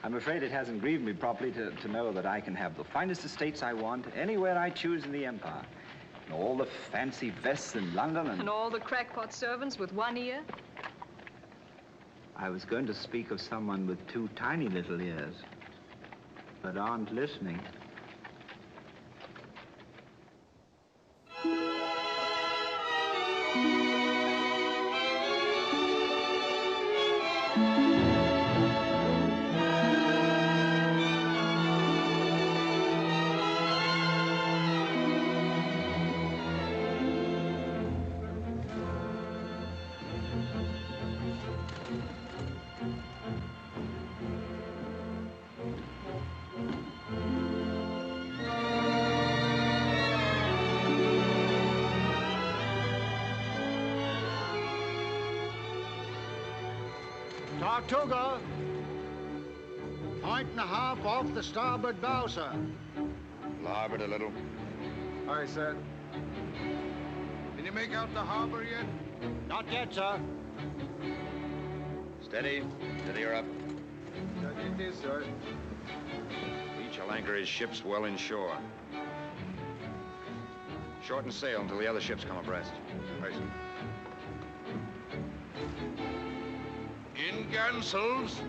[SPEAKER 12] I'm afraid it hasn't grieved me properly to know that I can have the finest estates I want anywhere I choose in the empire. And all the fancy vests in London
[SPEAKER 7] And all the crackpot servants with one ear?
[SPEAKER 12] I was going to speak of someone with 2 tiny little ears, but aren't listening.
[SPEAKER 1] Tortuga, 1.5 point off the starboard bow, sir.
[SPEAKER 2] Larboard a little.
[SPEAKER 8] Aye, sir. Can you make out the harbor yet?
[SPEAKER 1] Not yet, sir.
[SPEAKER 5] Steady. Steady her up.
[SPEAKER 8] It is, sir.
[SPEAKER 5] Each will anchor his ships well inshore. Shorten sail until the other ships come abreast.
[SPEAKER 2] Aye, sir.
[SPEAKER 3] In Gansels.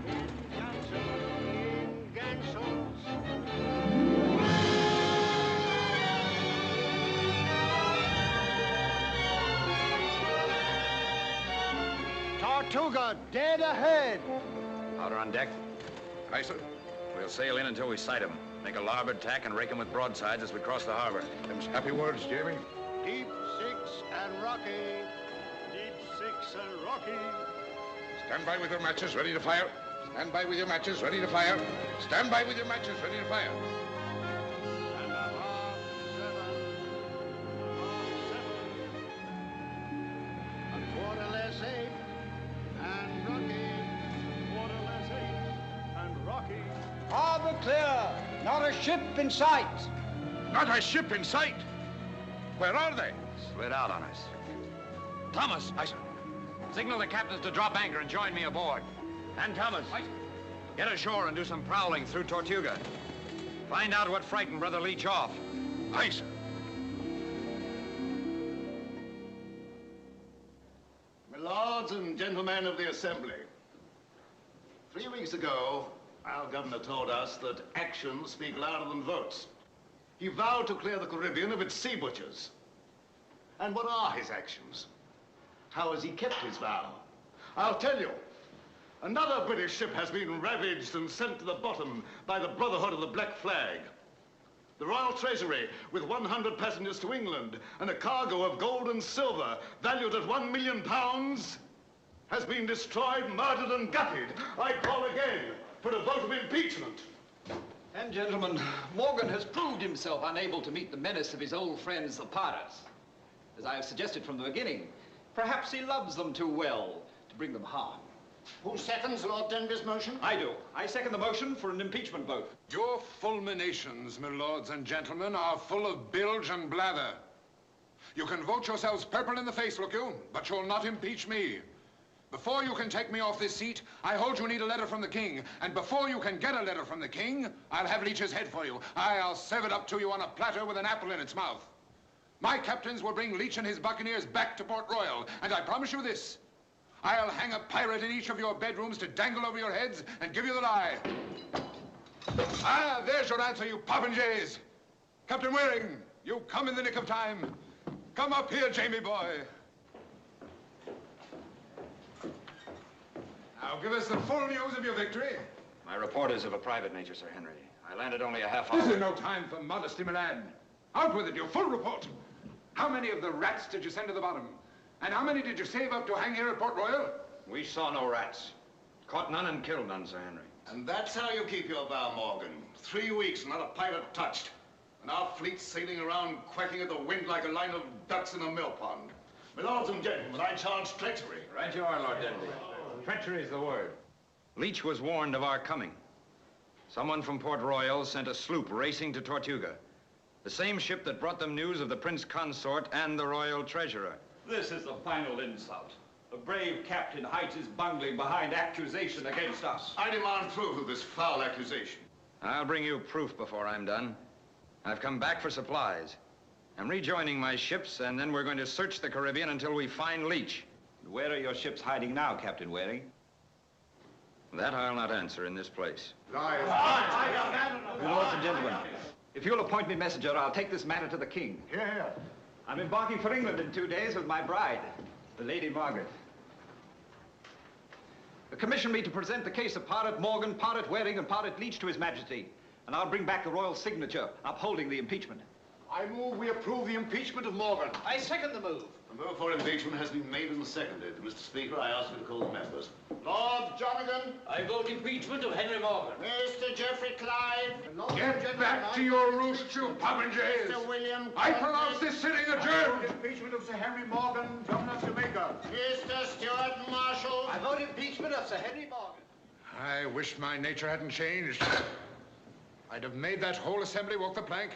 [SPEAKER 1] Tortuga, dead ahead.
[SPEAKER 5] Powder on deck.
[SPEAKER 8] Aye, sir.
[SPEAKER 5] We'll sail in until we sight him. Make a larboard tack and rake him with broadsides as we cross the harbor.
[SPEAKER 8] Them's happy words, Jamie.
[SPEAKER 1] Deep 6 and rocky. Deep 6 and rocky.
[SPEAKER 8] Stand by with your matches, ready to fire. Stand by with your matches, ready to fire. Stand by with your matches, ready to fire.
[SPEAKER 1] And a half 7. A quarter less 8 and rocky. Quarter less 8 and rocky.
[SPEAKER 14] Harbor clear. Not a ship in sight.
[SPEAKER 8] Not a ship in sight. Where are they?
[SPEAKER 5] Slid out on us. Thomas! Aye, sir. Signal the captains to drop anchor and join me aboard. And Thomas, get ashore and do some prowling through Tortuga. Find out what frightened Brother Leach off.
[SPEAKER 8] Aye, sir.
[SPEAKER 13] lords and gentlemen of the Assembly. 3 weeks ago, our governor told us that actions speak louder than votes. He vowed to clear the Caribbean of its sea butchers. And what are his actions? How has he kept his vow? I'll tell you. Another British ship has been ravaged and sent to the bottom by the Brotherhood of the Black Flag. The Royal Treasury, with 100 passengers to England and a cargo of gold and silver valued at £1 million, has been destroyed, murdered, and gutted. I call again for a vote of impeachment.
[SPEAKER 18] And, gentlemen, Morgan has proved himself unable to meet the menace of his old friends, the pirates. As I have suggested from the beginning, perhaps he loves them too well to bring them harm.
[SPEAKER 1] Who seconds Lord Denby's motion?
[SPEAKER 18] I do. I second the motion for an impeachment vote.
[SPEAKER 8] Your fulminations, my lords and gentlemen, are full of bilge and blather. You can vote yourselves purple in the face, look you, but you'll not impeach me. Before you can take me off this seat, I hold you need a letter from the king. And before you can get a letter from the king, I'll have Leech's head for you. I'll serve it up to you on a platter with an apple in its mouth. My captains will bring Leech and his buccaneers back to Port Royal, and I promise you this. I'll hang a pirate in each of your bedrooms to dangle over your heads and give you the lie. Ah, there's your answer, you popinjays. Captain Waring, you come in the nick of time. Come up here, Jamie boy. Now, give us the full news of your victory.
[SPEAKER 5] My report is of a private nature, Sir Henry. I landed only a half hour.
[SPEAKER 8] This is no time for modesty, my lad. Out with it, your full report. How many of the rats did you send to the bottom? And how many did you save up to hang here at Port Royal?
[SPEAKER 5] We saw no rats. Caught none and killed none, Sir Henry.
[SPEAKER 13] And that's how you keep your vow, Morgan. 3 weeks, not a pirate touched. And our fleet sailing around quacking at the wind like a line of ducks in a mill pond. My lords and gentlemen, I charge treachery.
[SPEAKER 5] Right you are, Lord Denby. Treachery is the word. Leech was warned of our coming. Someone from Port Royal sent a sloop racing to Tortuga. The same ship that brought them news of the Prince Consort and the Royal Treasurer.
[SPEAKER 18] This is the final insult. The brave captain hides his bungling behind accusation against us.
[SPEAKER 13] I demand proof of this foul accusation.
[SPEAKER 5] I'll bring you proof before I'm done. I've come back for supplies. I'm rejoining my ships, and then we're going to search the Caribbean until we find Leech.
[SPEAKER 18] Where are your ships hiding now, Captain Waring?
[SPEAKER 5] That I'll not answer in this place.
[SPEAKER 8] Lies.
[SPEAKER 18] Your lords and gentlemen, if you'll appoint me messenger, I'll take this matter to the king.
[SPEAKER 8] Here, here.
[SPEAKER 18] I'm embarking for England in 2 days with my bride, the Lady Margaret. Commission me to present the case of Pirate Morgan, Pirate Waring, and Pirate Leech to His Majesty, and I'll bring back the royal signature upholding the impeachment.
[SPEAKER 11] I move we approve the impeachment of Morgan.
[SPEAKER 14] I second the move.
[SPEAKER 13] The move for impeachment has been made and seconded. Mr. Speaker, I ask you to call the members.
[SPEAKER 1] Lord Jonathan.
[SPEAKER 14] I vote impeachment of Henry Morgan.
[SPEAKER 1] Mr. Geoffrey Clive.
[SPEAKER 8] Get back to your roost, you popinjays.
[SPEAKER 1] Mr. William
[SPEAKER 8] I pronounce this sitting adjourned.
[SPEAKER 6] Impeachment of Sir Henry Morgan, Governor of Jamaica.
[SPEAKER 1] Mr. Stuart Marshall.
[SPEAKER 14] I vote impeachment of Sir Henry Morgan.
[SPEAKER 8] I wish my nature hadn't changed. I'd have made that whole assembly walk the plank.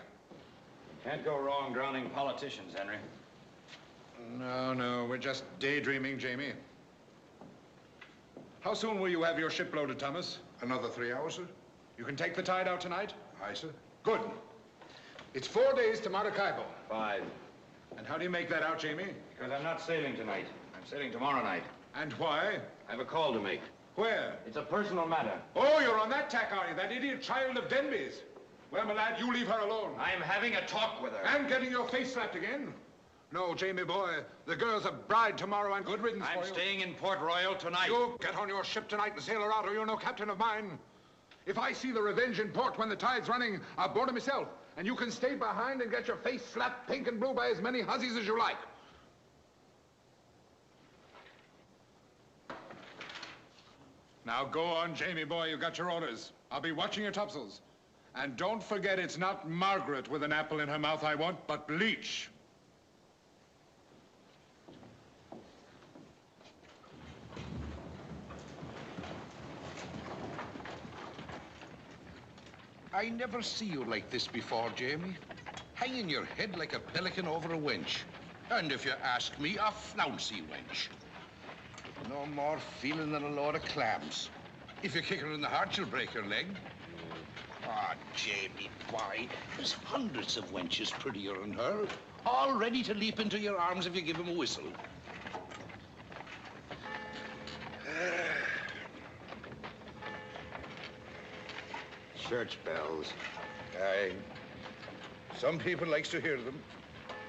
[SPEAKER 5] Can't go wrong drowning politicians, Henry.
[SPEAKER 8] No, we're just daydreaming, Jamie. How soon will you have your ship loaded, Thomas?
[SPEAKER 10] Another 3 hours, sir.
[SPEAKER 8] You can take the tide out tonight?
[SPEAKER 10] Aye, sir.
[SPEAKER 8] Good. It's 4 days to Maracaibo.
[SPEAKER 5] 5.
[SPEAKER 8] And how do you make that out, Jamie?
[SPEAKER 5] Because I'm not sailing tonight. I'm sailing tomorrow night.
[SPEAKER 8] And why?
[SPEAKER 5] I have a call to make.
[SPEAKER 8] Where?
[SPEAKER 5] It's a personal matter.
[SPEAKER 8] Oh, you're on that tack, are you? That idiot child of Denby's. Well, my lad, you leave her alone.
[SPEAKER 5] I'm having a talk with her.
[SPEAKER 8] And getting your face slapped again? No, Jamie boy. The girl's a bride tomorrow and good riddance for you.
[SPEAKER 5] I'm staying in Port Royal tonight.
[SPEAKER 8] You get on your ship tonight and sail her out, or you're no captain of mine. If I see the Revenge in port when the tide's running, I'll board her myself. And you can stay behind and get your face slapped pink and blue by as many hussies as you like. Now go on, Jamie boy. You got your orders. I'll be watching your topsails. And don't forget, it's not Margaret with an apple in her mouth I want, but Leech.
[SPEAKER 3] I never see you like this before, Jamie. Hanging your head like a pelican over a wench. And if you ask me, a flouncy wench. No more feeling than a load of clams. If you kick her in the heart, she'll break her leg. Ah, Jamie, boy, there's hundreds of wenches prettier than her, all ready to leap into your arms if you give them a whistle.
[SPEAKER 5] church bells.
[SPEAKER 3] Aye. Some people likes to hear them.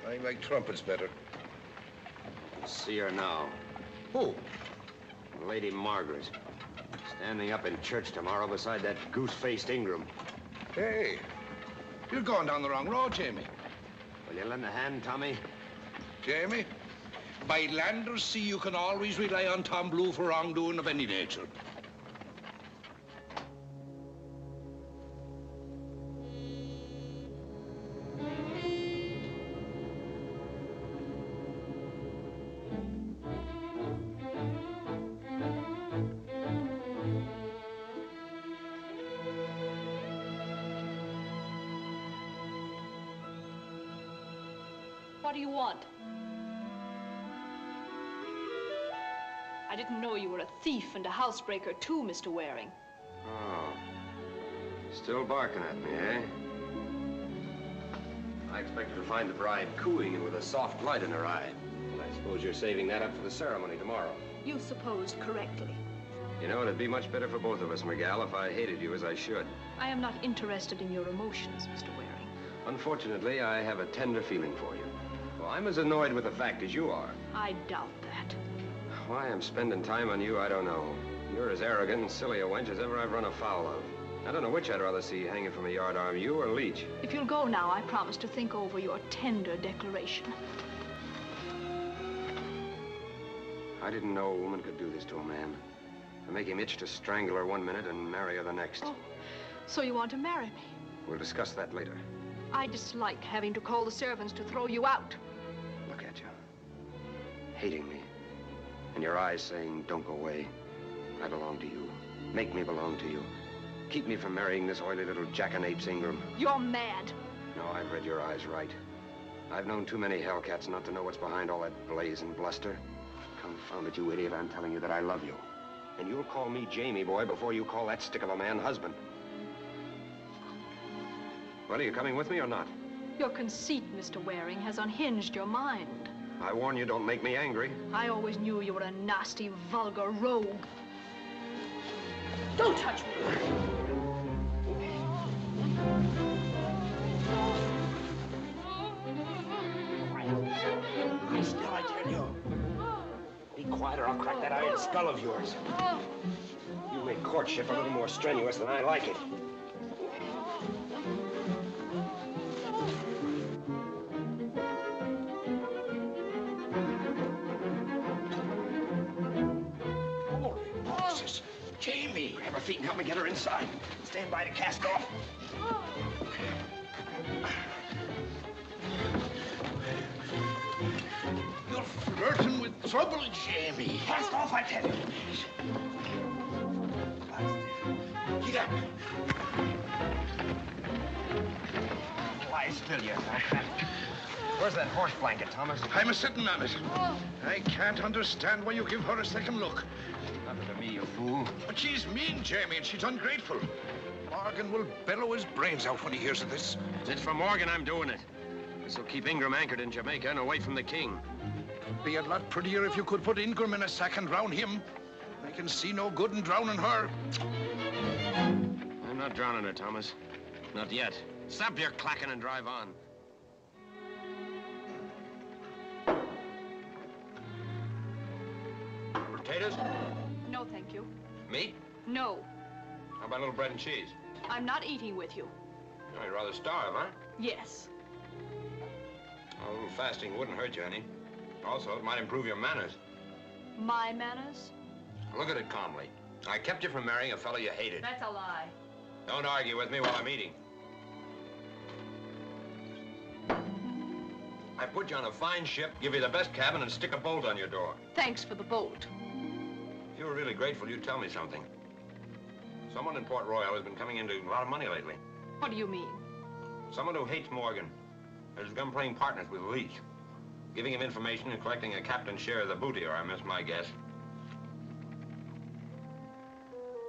[SPEAKER 3] I like trumpets better.
[SPEAKER 5] See her now.
[SPEAKER 3] Who?
[SPEAKER 5] Lady Margaret. Standing up in church tomorrow beside that goose-faced Ingram.
[SPEAKER 3] Hey, you're going down the wrong road, Jamie.
[SPEAKER 5] Will you lend a hand, Tommy?
[SPEAKER 3] Jamie, by land or sea, you can always rely on Tom Blue for wrongdoing of any nature.
[SPEAKER 7] What do you want? I didn't know you were a thief and a housebreaker too, Mr. Waring.
[SPEAKER 5] Oh. Still barking at me, eh? I expected to find the bride cooing and with a soft light in her eye. But I suppose you're saving that up for the ceremony tomorrow.
[SPEAKER 7] You supposed correctly.
[SPEAKER 5] You know, it'd be much better for both of us, Miguel, if I hated you as I should.
[SPEAKER 7] I am not interested in your emotions, Mr. Waring.
[SPEAKER 5] Unfortunately, I have a tender feeling for you. Well, I'm as annoyed with the fact as you are.
[SPEAKER 7] I doubt that.
[SPEAKER 5] Why I'm spending time on you, I don't know. You're as arrogant and silly a wench as ever I've run afoul of. I don't know which I'd rather see hanging from a yardarm, you or Leach.
[SPEAKER 7] If you'll go now, I promise to think over your tender declaration.
[SPEAKER 5] I didn't know a woman could do this to a man. To make him itch to strangle her one minute and marry her the next.
[SPEAKER 7] Oh, so you want to marry me?
[SPEAKER 5] We'll discuss that later.
[SPEAKER 7] I dislike having to call the servants to throw you out.
[SPEAKER 5] Look at you. Hating me. And your eyes saying, don't go away. I belong to you. Make me belong to you. Keep me from marrying this oily little jackanapes Ingram.
[SPEAKER 7] You're mad.
[SPEAKER 5] No, I've read your eyes right. I've known too many hellcats not to know what's behind all that blaze and bluster. Confound it, you idiot, I'm telling you that I love you. And you'll call me Jamie boy before you call that stick of a man husband. Well, are you coming with me or not?
[SPEAKER 7] Your conceit, Mr. Waring, has unhinged your mind.
[SPEAKER 5] I warn you, don't make me angry.
[SPEAKER 7] I always knew you were a nasty, vulgar rogue. Don't touch me!
[SPEAKER 5] Lie still, I tell you. Be quiet or I'll crack that iron skull of yours. You make courtship a little more strenuous than I like it.
[SPEAKER 3] Jamie!
[SPEAKER 5] Grab her feet and help me get her inside. Stand by to cast off.
[SPEAKER 3] You're flirting with trouble, Jamie.
[SPEAKER 5] Cast off, I tell you.
[SPEAKER 3] Get up.
[SPEAKER 5] Lie still, you fat. Where's that horse blanket, Thomas?
[SPEAKER 3] I'm a-sitting on it. I can't understand why you give her a second look.
[SPEAKER 5] Nothing to me, you fool.
[SPEAKER 3] But she's mean, Jamie, and she's ungrateful. Morgan will bellow his brains out when he hears of this.
[SPEAKER 5] It's for Morgan I'm doing it. This'll keep Ingram anchored in Jamaica and away from the king.
[SPEAKER 3] It'd be a lot prettier if you could put Ingram in a sack and drown him. I can see no good in drowning her.
[SPEAKER 5] I'm not drowning her, Thomas. Not yet. Stop your clacking and drive on. Potatoes?
[SPEAKER 7] No, thank you.
[SPEAKER 5] Meat?
[SPEAKER 7] No.
[SPEAKER 5] How about a little bread and cheese?
[SPEAKER 7] I'm not eating with you.
[SPEAKER 5] Oh, you're rather starved, huh?
[SPEAKER 7] Yes.
[SPEAKER 5] A little fasting wouldn't hurt you any. Also, it might improve your manners.
[SPEAKER 7] My manners?
[SPEAKER 5] Look at it calmly. I kept you from marrying a fellow you hated.
[SPEAKER 7] That's a lie.
[SPEAKER 5] Don't argue with me while I'm eating. I put you on a fine ship, give you the best cabin, and stick a bolt on your door.
[SPEAKER 7] Thanks for the bolt.
[SPEAKER 5] If you were really grateful, you'd tell me something. Someone in Port Royal has been coming into a lot of money lately.
[SPEAKER 7] What do you mean?
[SPEAKER 5] Someone who hates Morgan has become playing partners with Leach, giving him information and collecting a captain's share of the booty, or I miss my guess.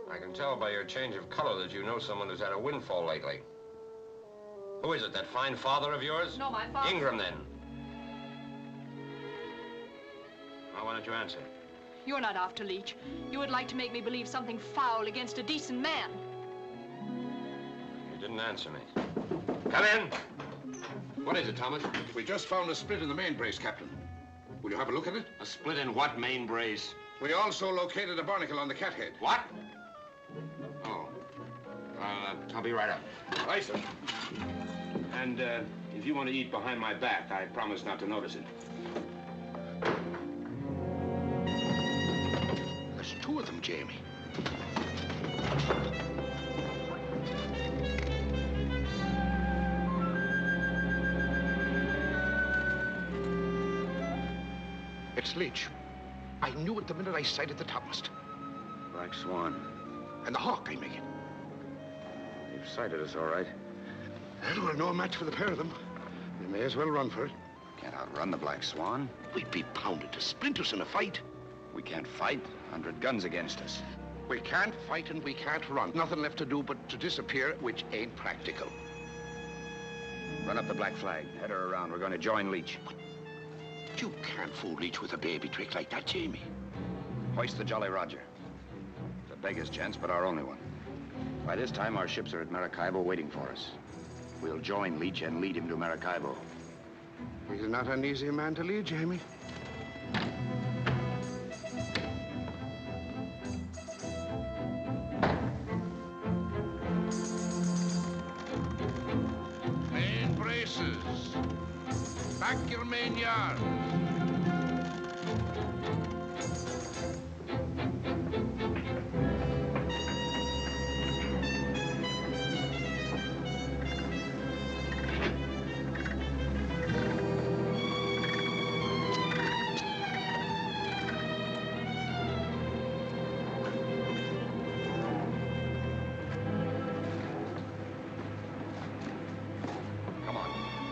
[SPEAKER 5] I can tell by your change of color that you know someone who's had a windfall lately. Who is it, that fine father of yours?
[SPEAKER 7] No, my father.
[SPEAKER 5] Ingram, then. Now, why don't you answer?
[SPEAKER 7] You're not after Leach. You would like to make me believe something foul against a decent man.
[SPEAKER 5] didn't answer me. Come in.
[SPEAKER 8] What is it, Thomas? We just found a split in the main brace, Captain. Will you have a look at it?
[SPEAKER 5] A split in what main brace?
[SPEAKER 8] We also located a barnacle on the cathead.
[SPEAKER 5] What? Oh. I'll be right up.
[SPEAKER 8] Aye, sir.
[SPEAKER 5] And, if you want to eat behind my back, I promise not to notice it.
[SPEAKER 3] There's two of them, Jamie. It's Leach. I knew it the minute I sighted the topmast.
[SPEAKER 5] Black Swan.
[SPEAKER 3] And the hawk, I make it.
[SPEAKER 5] You've sighted us, all right.
[SPEAKER 3] Well, we're no match for the pair of them. We may as well run for it.
[SPEAKER 5] Can't outrun the Black Swan.
[SPEAKER 3] We'd be pounded to splinters in a fight.
[SPEAKER 5] We can't fight. 100 guns against us.
[SPEAKER 3] We can't fight and we can't run. Nothing left to do but to disappear, which ain't practical.
[SPEAKER 5] Run up the black flag. Head her around. We're going to join Leach.
[SPEAKER 3] You can't fool Leach with a baby trick like that, Jamie.
[SPEAKER 5] Hoist the Jolly Roger. It's a beggar's chance, but our only one. By this time, our ships are at Maracaibo waiting for us. We'll join Leach and lead him to Maracaibo.
[SPEAKER 3] He's not an easy man to lead, Jamie.
[SPEAKER 8] Main braces. Back your main yard.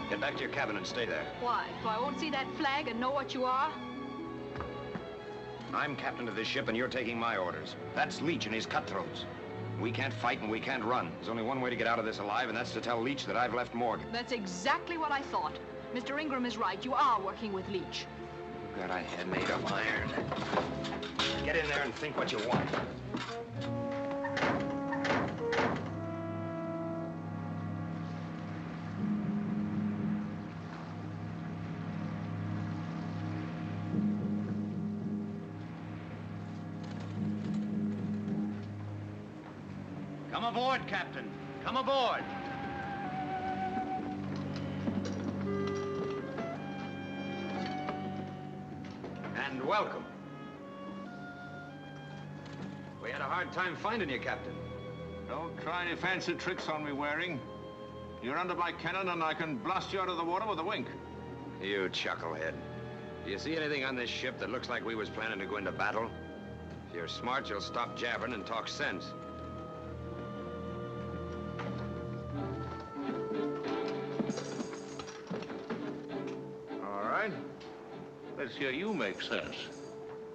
[SPEAKER 5] Get back to your cabin and stay there.
[SPEAKER 7] Why? So I won't see that flag and know what you are?
[SPEAKER 5] I'm captain of this ship, and you're taking my orders. That's Leach and his cutthroats. We can't fight and we can't run. There's only one way to get out of this alive, and that's to tell Leach that I've left Morgan.
[SPEAKER 7] That's exactly what I thought. Mr. Ingram is right. You are working with Leach.
[SPEAKER 5] God, I had made of iron. Get in there and think what you want.
[SPEAKER 12] Come aboard, Captain. Come aboard.
[SPEAKER 5] And welcome. We had a hard time finding you, Captain.
[SPEAKER 6] Don't try any fancy tricks on me, Waring. You're under my cannon, and I can blast you out of the water with a wink.
[SPEAKER 5] You chucklehead. Do you see anything on this ship that looks like we was planning to go into battle? If you're smart, you'll stop jabbering and talk sense.
[SPEAKER 6] All right. Let's hear you make sense.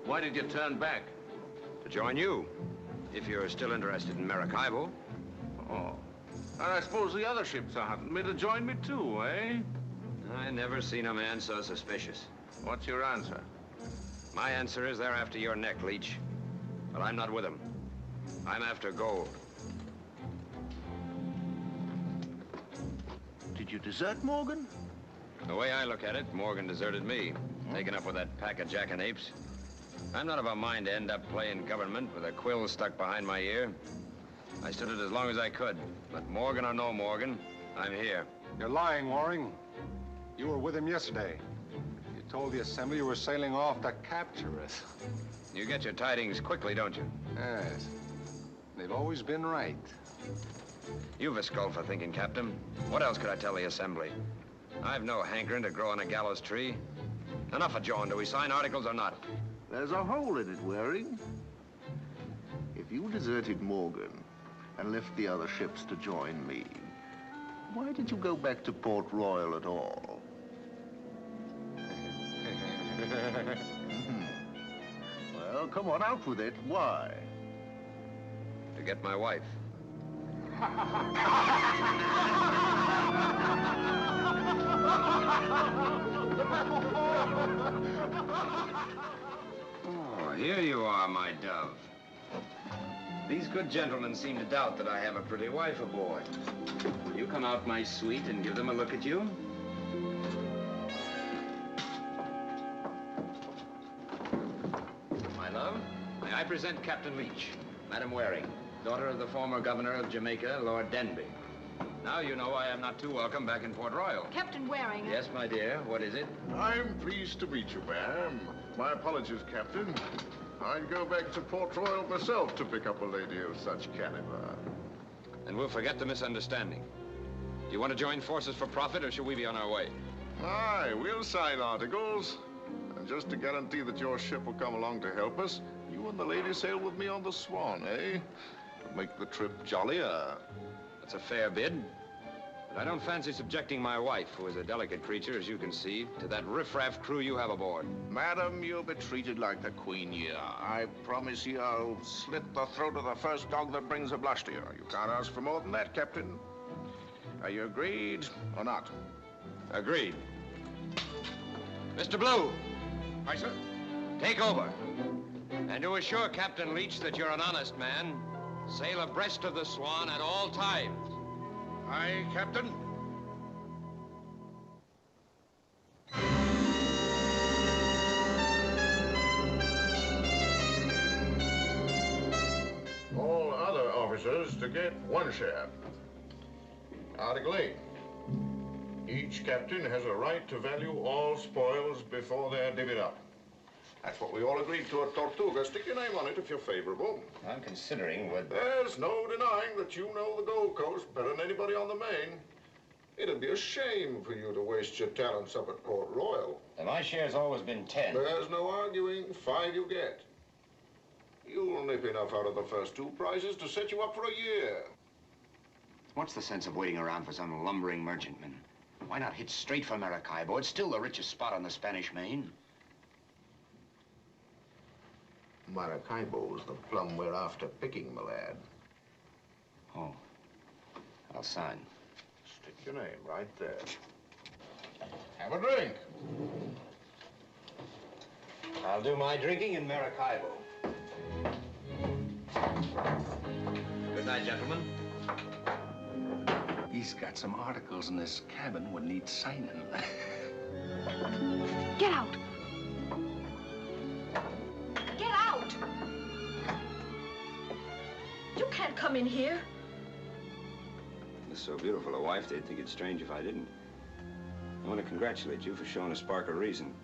[SPEAKER 6] Why did you turn back?
[SPEAKER 5] To join you, if you're still interested in Maracaibo.
[SPEAKER 6] Oh. And I suppose the other ships are hunting me to join me too, eh?
[SPEAKER 5] I never seen a man so suspicious.
[SPEAKER 6] What's your answer?
[SPEAKER 5] My answer is they're after your neck, Leach. But I'm not with them. I'm after gold.
[SPEAKER 6] Did you desert Morgan?
[SPEAKER 5] The way I look at it, Morgan deserted me, taken up with that pack of jackanapes. I'm not of a mind to end up playing government with a quill stuck behind my ear. I stood it as long as I could, but Morgan or no Morgan, I'm here.
[SPEAKER 10] You're lying, Waring. You were with him yesterday. You told the Assembly you were sailing off to capture us.
[SPEAKER 5] You get your tidings quickly, don't you?
[SPEAKER 10] Yes. They've always been right.
[SPEAKER 5] You've a skull for thinking, Captain. What else could I tell the Assembly? I've no hankering to grow on a gallows tree. Enough of jawing. Do we sign articles or not?
[SPEAKER 13] There's a hole in it, Waring. If you deserted Morgan and left the other ships to join me, why did you go back to Port Royal at all? Well, come on, out with it. Why?
[SPEAKER 5] To get my wife. Oh, here you are, my dove. These good gentlemen seem to doubt that I have a pretty wife aboard. Will you come out my suite and give them a look at you? My love, may I present Captain Leach, Madam Waring, daughter of the former governor of Jamaica, Lord Denby. Now you know I am not too welcome back in Port Royal.
[SPEAKER 7] Captain Waring.
[SPEAKER 5] Yes, my dear. What is it?
[SPEAKER 6] I'm pleased to meet you, ma'am. My apologies, Captain. I'd go back to Port Royal myself to pick up a lady of such caliber.
[SPEAKER 5] And we'll forget the misunderstanding. Do you want to join forces for profit, or should we be on our way?
[SPEAKER 6] Aye, we'll sign articles. And just to guarantee that your ship will come along to help us, you and the lady sail with me on the Swan, eh? To make the trip jollier.
[SPEAKER 5] That's a fair bid. But I don't fancy subjecting my wife, who is a delicate creature, as you can see, to that riffraff crew you have aboard.
[SPEAKER 2] Madam, you'll be treated like the queen you are. I promise you I'll slit the throat of the first dog that brings a blush to you. You can't ask for more than that, Captain. Are you agreed or not?
[SPEAKER 5] Agreed. Mr. Blue.
[SPEAKER 8] Aye, sir.
[SPEAKER 5] Take over. And to assure Captain Leach that you're an honest man, sail abreast of the Swan at all times.
[SPEAKER 8] Aye, Captain.
[SPEAKER 6] All other officers to get one share. Article 8. Each captain has a right to value all spoils before they're divvied up. That's what we all agreed to at Tortuga. Stick your name on it if you're favorable.
[SPEAKER 5] I'm considering what...
[SPEAKER 6] There's no denying that you know the Gold Coast better than anybody on the Main. It'd be a shame for you to waste your talents up at Port Royal.
[SPEAKER 5] And my share's always been 10.
[SPEAKER 6] There's no arguing. 5 you get. You'll nip enough out of the first 2 prizes to set you up for a year.
[SPEAKER 19] What's the sense of waiting around for some lumbering merchantman? Why not hit straight for Maracaibo? It's still the richest spot on the Spanish Main.
[SPEAKER 6] Maracaibo's the plum we're after picking, my lad.
[SPEAKER 19] Oh, I'll sign.
[SPEAKER 6] Stick your name right there. Have a drink.
[SPEAKER 5] I'll do my drinking in Maracaibo. Good night, gentlemen.
[SPEAKER 11] He's got some articles in this cabin would need signing.
[SPEAKER 7] Get out! Get out! You can't come in here.
[SPEAKER 5] With so beautiful a wife, they'd think it strange if I didn't. I want to congratulate you for showing a spark of reason.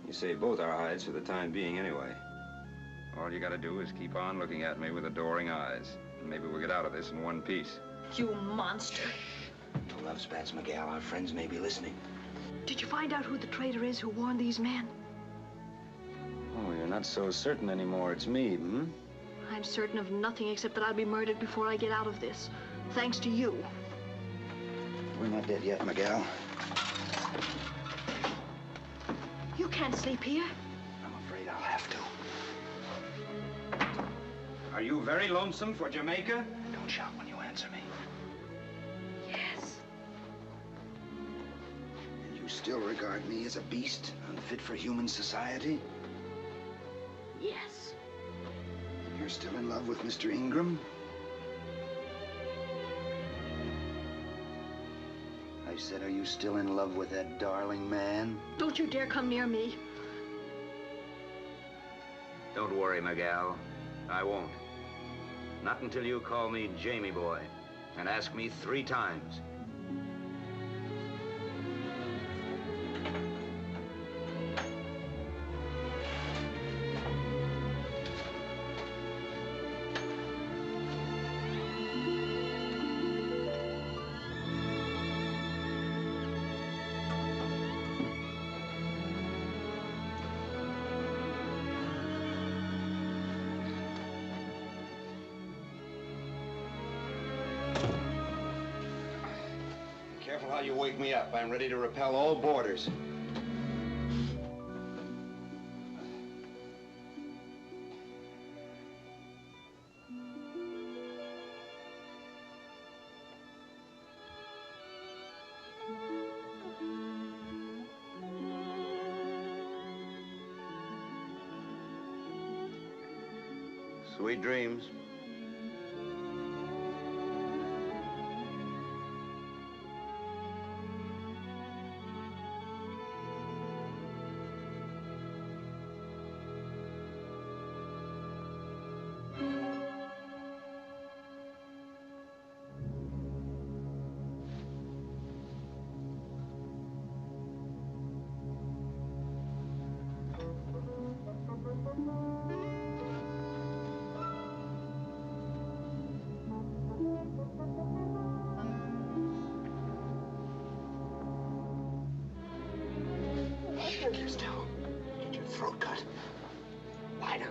[SPEAKER 5] You saved both our hides for the time being, anyway. All you gotta do is keep on looking at me with adoring eyes. And maybe we'll get out of this in one piece.
[SPEAKER 7] You monster.
[SPEAKER 19] No love spats, Miguel. Our friends may be listening.
[SPEAKER 7] Did you find out who the traitor is who warned these men?
[SPEAKER 5] Oh, you're not so certain anymore it's me, hmm?
[SPEAKER 7] I'm certain of nothing except that I'll be murdered before I get out of this. Thanks to you.
[SPEAKER 19] We're not dead yet, Miguel.
[SPEAKER 7] You can't sleep here.
[SPEAKER 19] I'm afraid I'll have to.
[SPEAKER 5] Are you very lonesome for Jamaica?
[SPEAKER 19] Don't shout when you answer me.
[SPEAKER 7] Yes.
[SPEAKER 19] And you still regard me as a beast, unfit for human society?
[SPEAKER 7] Yes.
[SPEAKER 19] And you're still in love with Mr. Ingram? I said, are you still in love with that darling man?
[SPEAKER 7] Don't you dare come near me.
[SPEAKER 5] Don't worry, Miguel. I won't. Not until you call me Jamie Boy and ask me 3 times.
[SPEAKER 19] Careful how you wake me up. I'm ready to repel all boarders.
[SPEAKER 5] Sweet dreams.
[SPEAKER 19] Stand here still. Get your throat cut. Lie down.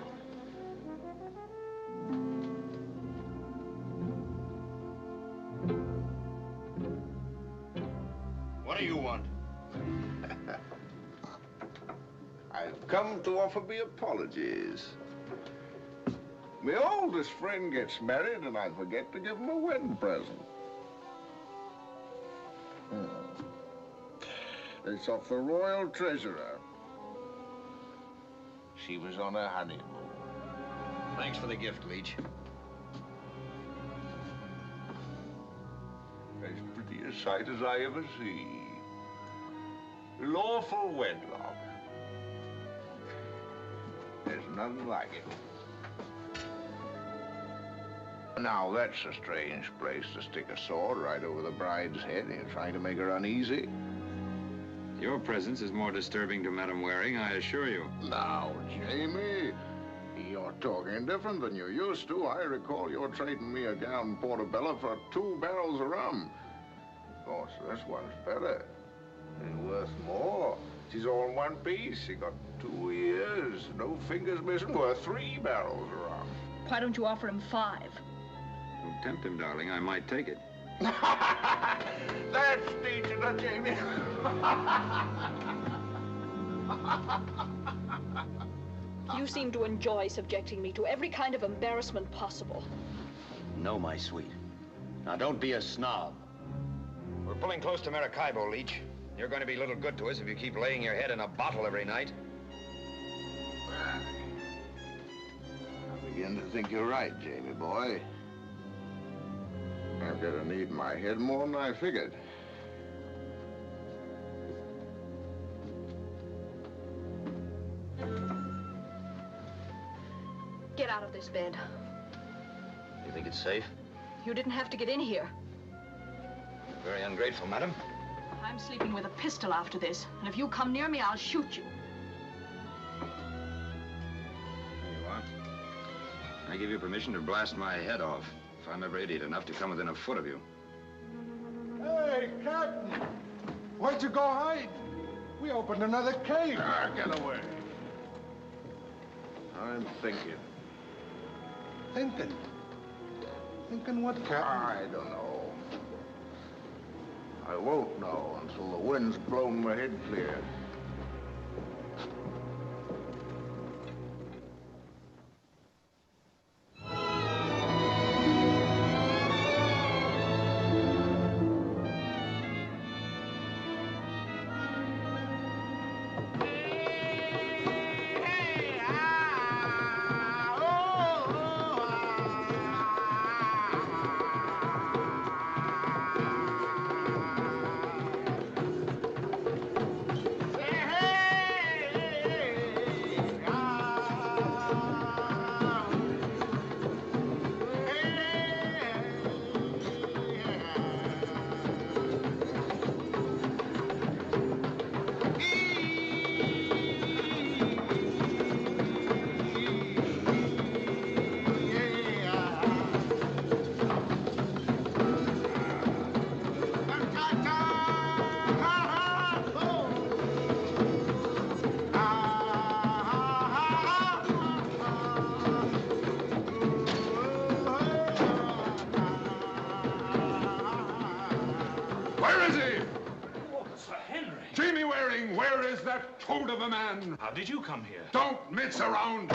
[SPEAKER 2] What do you want? I've come to offer me apologies. My oldest friend gets married and I forget to give him a wedding present. It's off the royal treasurer. She was on her honeymoon.
[SPEAKER 19] Thanks for the gift, Leech.
[SPEAKER 2] As pretty a sight as I ever see. Lawful wedlock. There's nothing like it. Now, that's a strange place to stick a sword right over the bride's head. You're trying to make her uneasy.
[SPEAKER 5] Your presence is more disturbing to Madame Waring, I assure you.
[SPEAKER 2] Now, Jamie, you're talking different than you used to. I recall you're trading me a gallon portobello for 2 barrels of rum. Of course, this one's better. And worth more. She's all in one piece. She got 2 ears, no fingers missing, worth 3 barrels of rum.
[SPEAKER 7] Why don't you offer him 5?
[SPEAKER 5] Don't tempt him, darling. I might take it.
[SPEAKER 2] That's teaching her, Jamie.
[SPEAKER 7] You seem to enjoy subjecting me to every kind of embarrassment possible.
[SPEAKER 19] No, my sweet. Now, don't be a snob. We're pulling close to Maracaibo, Leech. You're going to be little good to us if you keep laying your head in a bottle every night.
[SPEAKER 2] I begin to think you're right, Jamie boy. I've got a need in my head more than I figured.
[SPEAKER 7] Get out of this bed.
[SPEAKER 19] You think it's safe?
[SPEAKER 7] You didn't have to get in here.
[SPEAKER 19] Very ungrateful, madam.
[SPEAKER 7] I'm sleeping with a pistol after this, and if you come near me, I'll shoot you.
[SPEAKER 5] There you are. I give you permission to blast my head off if I'm ever idiot enough to come within a foot of you.
[SPEAKER 10] Hey, Captain! Where'd you go hide? We opened another cave.
[SPEAKER 2] Ah, get away. I'm thinking.
[SPEAKER 10] Thinking? Thinking what, Captain?
[SPEAKER 2] I don't know. I won't know until the wind's blown my head clear.
[SPEAKER 8] Where is he?
[SPEAKER 3] Oh, Sir Henry.
[SPEAKER 8] Jamie Waring, where is that toad of a man?
[SPEAKER 3] How did you come here?
[SPEAKER 8] Don't mitz around.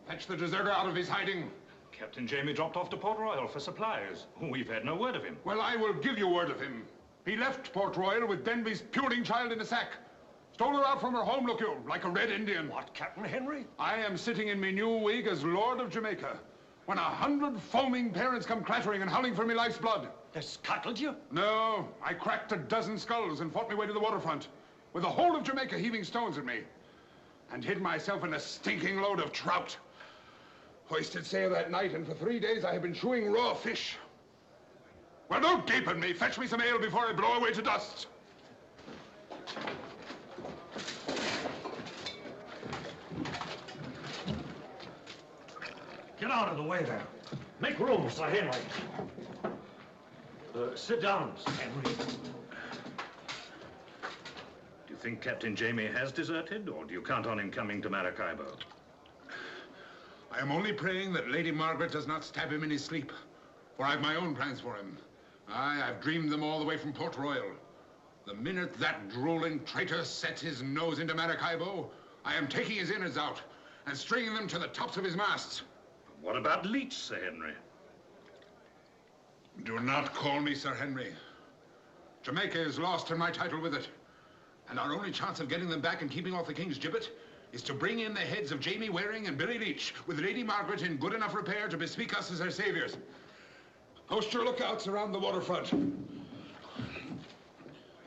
[SPEAKER 8] Fetch the deserter out of his hiding.
[SPEAKER 3] Captain Jamie dropped off to Port Royal for supplies. We've had no word of him.
[SPEAKER 8] Well, I will give you word of him. He left Port Royal with Denby's puling child in a sack. Stole her out from her home, look you, like a red Indian.
[SPEAKER 3] What, Captain Henry?
[SPEAKER 8] I am sitting in me new wig as Lord of Jamaica, when 100 foaming parents come clattering and howling for me life's blood.
[SPEAKER 3] They scuttled you?
[SPEAKER 8] No, I cracked a dozen skulls and fought my way to the waterfront, with the whole of Jamaica heaving stones at me, and hid myself in a stinking load of trout. Hoisted sail that night, and for 3 days I have been chewing raw fish. Well, don't gape at me. Fetch me some ale before I blow away to dust.
[SPEAKER 3] Get out of the way there. Make room, Sir Henry. Sit down, Sir Henry.
[SPEAKER 5] Do you
[SPEAKER 20] think Captain Jamie has deserted, or do you count on him coming to Maracaibo?
[SPEAKER 8] I am only praying that Lady Margaret does not stab him in his sleep, for I have my own plans for him. Aye, I've dreamed them all the way from Port Royal. The minute that drooling traitor sets his nose into Maracaibo, I am taking his innards out and stringing them to the tops of his masts.
[SPEAKER 20] What about Leach, Sir Henry?
[SPEAKER 8] Do not call me Sir Henry. Jamaica is lost and my title with it. And our only chance of getting them back and keeping off the King's gibbet is to bring in the heads of Jamie Waring and Billy Leach, with Lady Margaret in good enough repair to bespeak us as her saviors. Post your lookouts around the waterfront.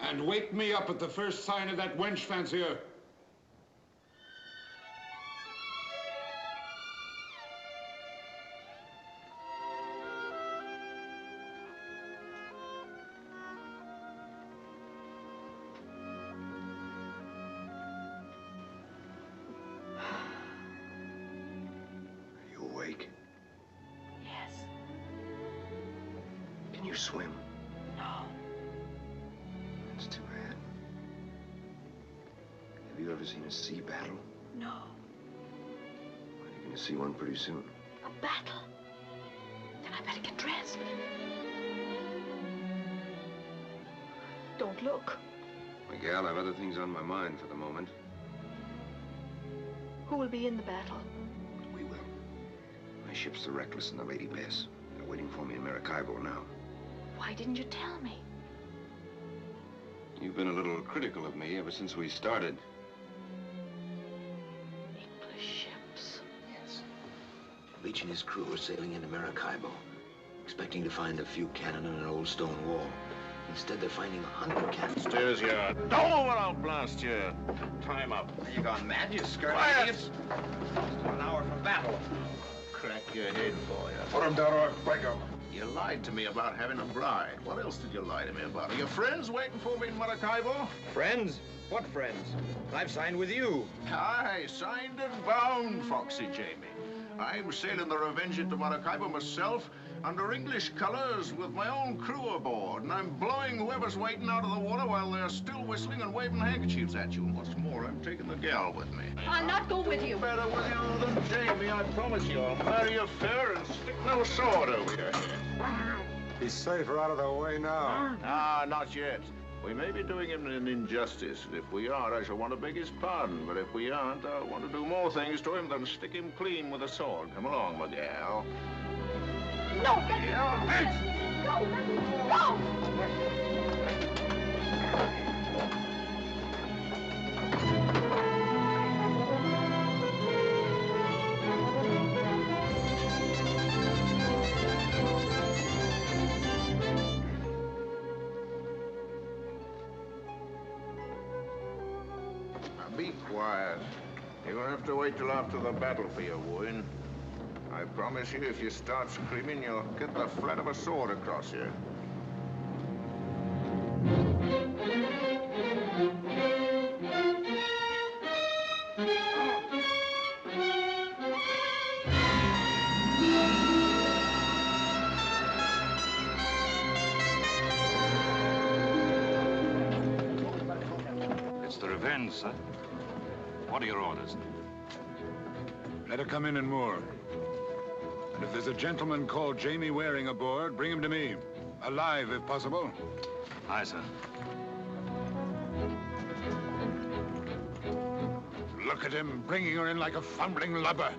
[SPEAKER 8] And wake me up at the first sign of that wench fancier.
[SPEAKER 19] Can you swim?
[SPEAKER 17] No.
[SPEAKER 19] That's too bad. Have you ever seen a sea battle?
[SPEAKER 17] No.
[SPEAKER 19] Well, you're going to see one pretty soon.
[SPEAKER 17] A battle? Then I better get dressed. Don't look.
[SPEAKER 19] Miguel, I've other things on my mind for the moment.
[SPEAKER 17] Who will be in the battle?
[SPEAKER 19] We will. My ship's the Reckless and the Lady Bess. They're waiting for me in Maracaibo now.
[SPEAKER 17] Why didn't you tell me?
[SPEAKER 19] You've been a little critical of me ever since we started.
[SPEAKER 17] English ships.
[SPEAKER 19] Yes. Leach and his crew are sailing into Maracaibo, expecting to find a few cannon and an old stone wall. Instead, they're finding 100 cannons.
[SPEAKER 2] Stairs yard. Don't I'll blast you. Time up.
[SPEAKER 5] Are you gone mad, you skirt
[SPEAKER 2] Quiet.
[SPEAKER 5] idiots? Still an hour from battle.
[SPEAKER 2] Crack your head for you.
[SPEAKER 6] Put him down or break him.
[SPEAKER 2] You lied to me about having a bride. What else did you lie to me about? Are your friends waiting for me in Maracaibo?
[SPEAKER 5] Friends? What friends? I've signed with you.
[SPEAKER 2] Aye, signed and bound, Foxy Jamie. I'm sailing the Revenge into Maracaibo myself under English colors with my own crew aboard, and I'm blowing whoever's waiting out of the water while they're still whistling and waving handkerchiefs at you. And what's more, I'm taking the gal with me.
[SPEAKER 7] I'll not go with you.
[SPEAKER 2] Better with you than Jamie, I promise you. I'll marry you fair and stick no sword over your head.
[SPEAKER 10] He's safer out of the way now.
[SPEAKER 2] Ah, not yet. We may be doing him an injustice, and if we are, I shall want to beg his pardon. But if we aren't, I'll want to do more things to him than stick him clean with a sword. Come along, my gal.
[SPEAKER 7] No, let me go. Go, let me go.
[SPEAKER 2] Be quiet. You're gonna have to wait till after the battle for your wooing. I promise you, if you start screaming, you'll get the flat of a sword across you.
[SPEAKER 20] It's the Revenge, sir. What are your orders?
[SPEAKER 8] Let her come in and moor. And if there's a gentleman called Jamie Waring aboard, bring him to me. Alive, if possible.
[SPEAKER 20] Aye, sir.
[SPEAKER 8] Look at him, bringing her in like a fumbling lubber.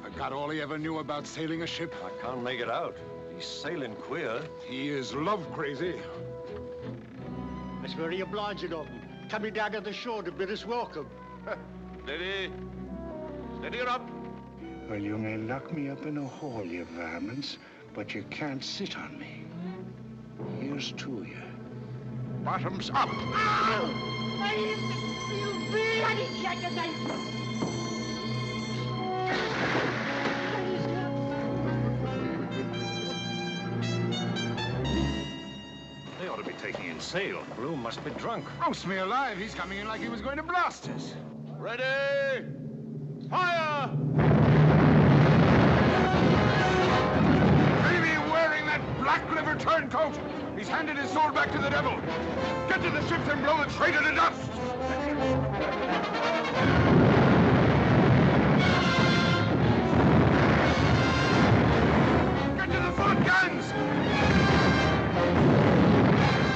[SPEAKER 8] Forgot all he ever knew about sailing a ship.
[SPEAKER 11] I can't make it out. He's sailing queer.
[SPEAKER 8] He is love crazy.
[SPEAKER 9] It's very obliging of him. Coming down to the shore to bid us welcome.
[SPEAKER 2] Steady. Steady her up.
[SPEAKER 21] Well, you may lock me up in a hall, you varmints, but you can't sit on me. Here's to you.
[SPEAKER 2] Bottoms up.
[SPEAKER 20] They ought to be taking in sail.
[SPEAKER 11] Bloom must be drunk.
[SPEAKER 8] Roast me alive, he's coming in like he was going to blast us.
[SPEAKER 2] Ready? Fire!
[SPEAKER 8] Jamie Waring, that black liver traitor turncoat! He's handed his sword back to the devil! Get to the ships and blow the traitor to dust! Get to the front guns!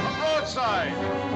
[SPEAKER 8] A broadside!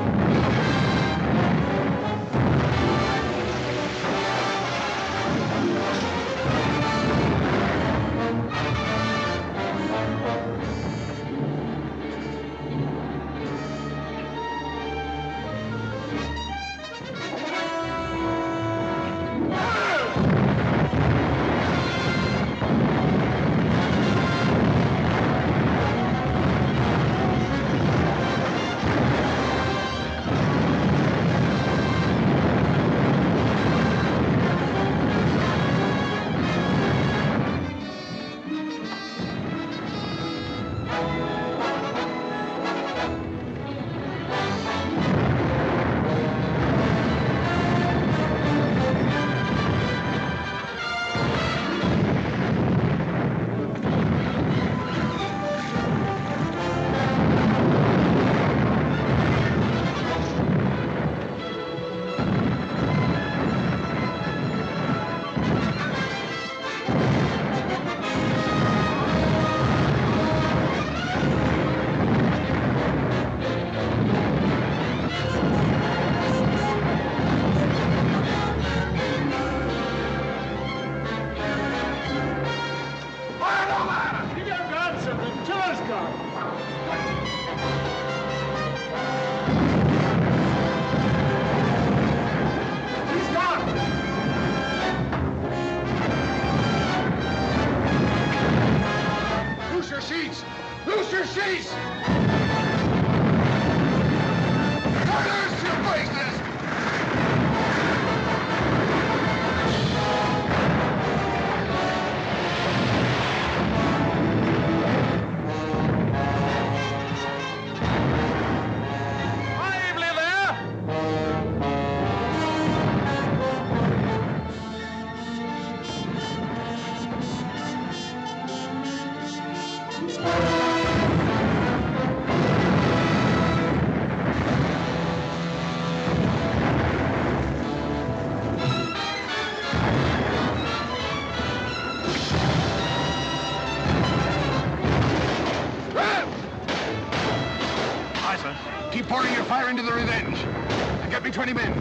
[SPEAKER 8] Keep pouring your fire into the Revenge. And get me 20 men.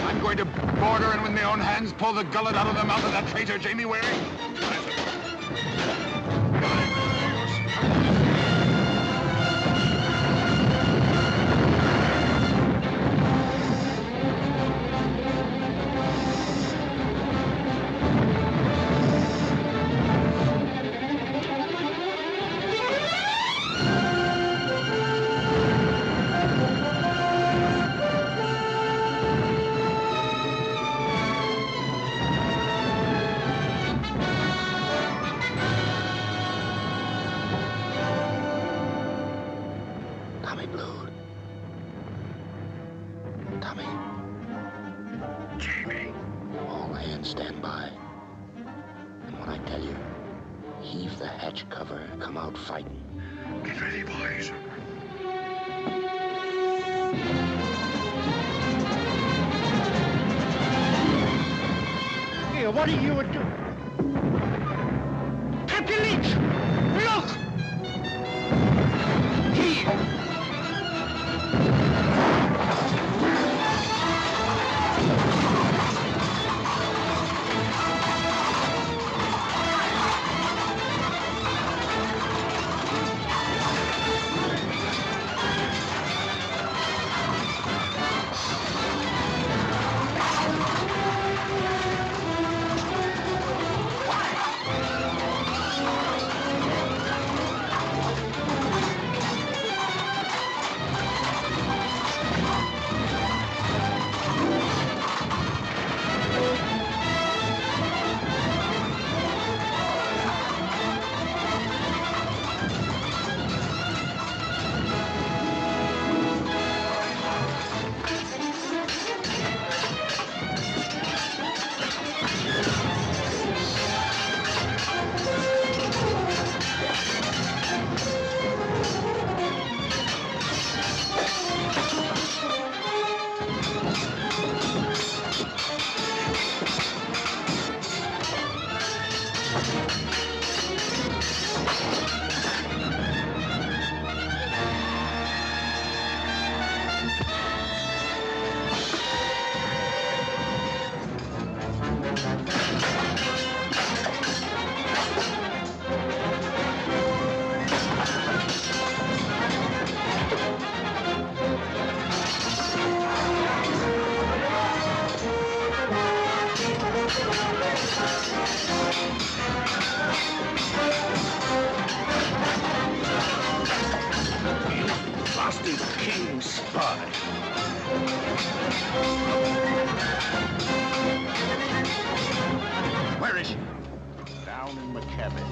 [SPEAKER 8] I'm going to board her and with my own hands pull the gullet out of the mouth of that traitor Jamie Waring.
[SPEAKER 9] What are you doing? Captain Leach! Look!
[SPEAKER 3] king's spy.
[SPEAKER 1] Where is she? Down in the cabin.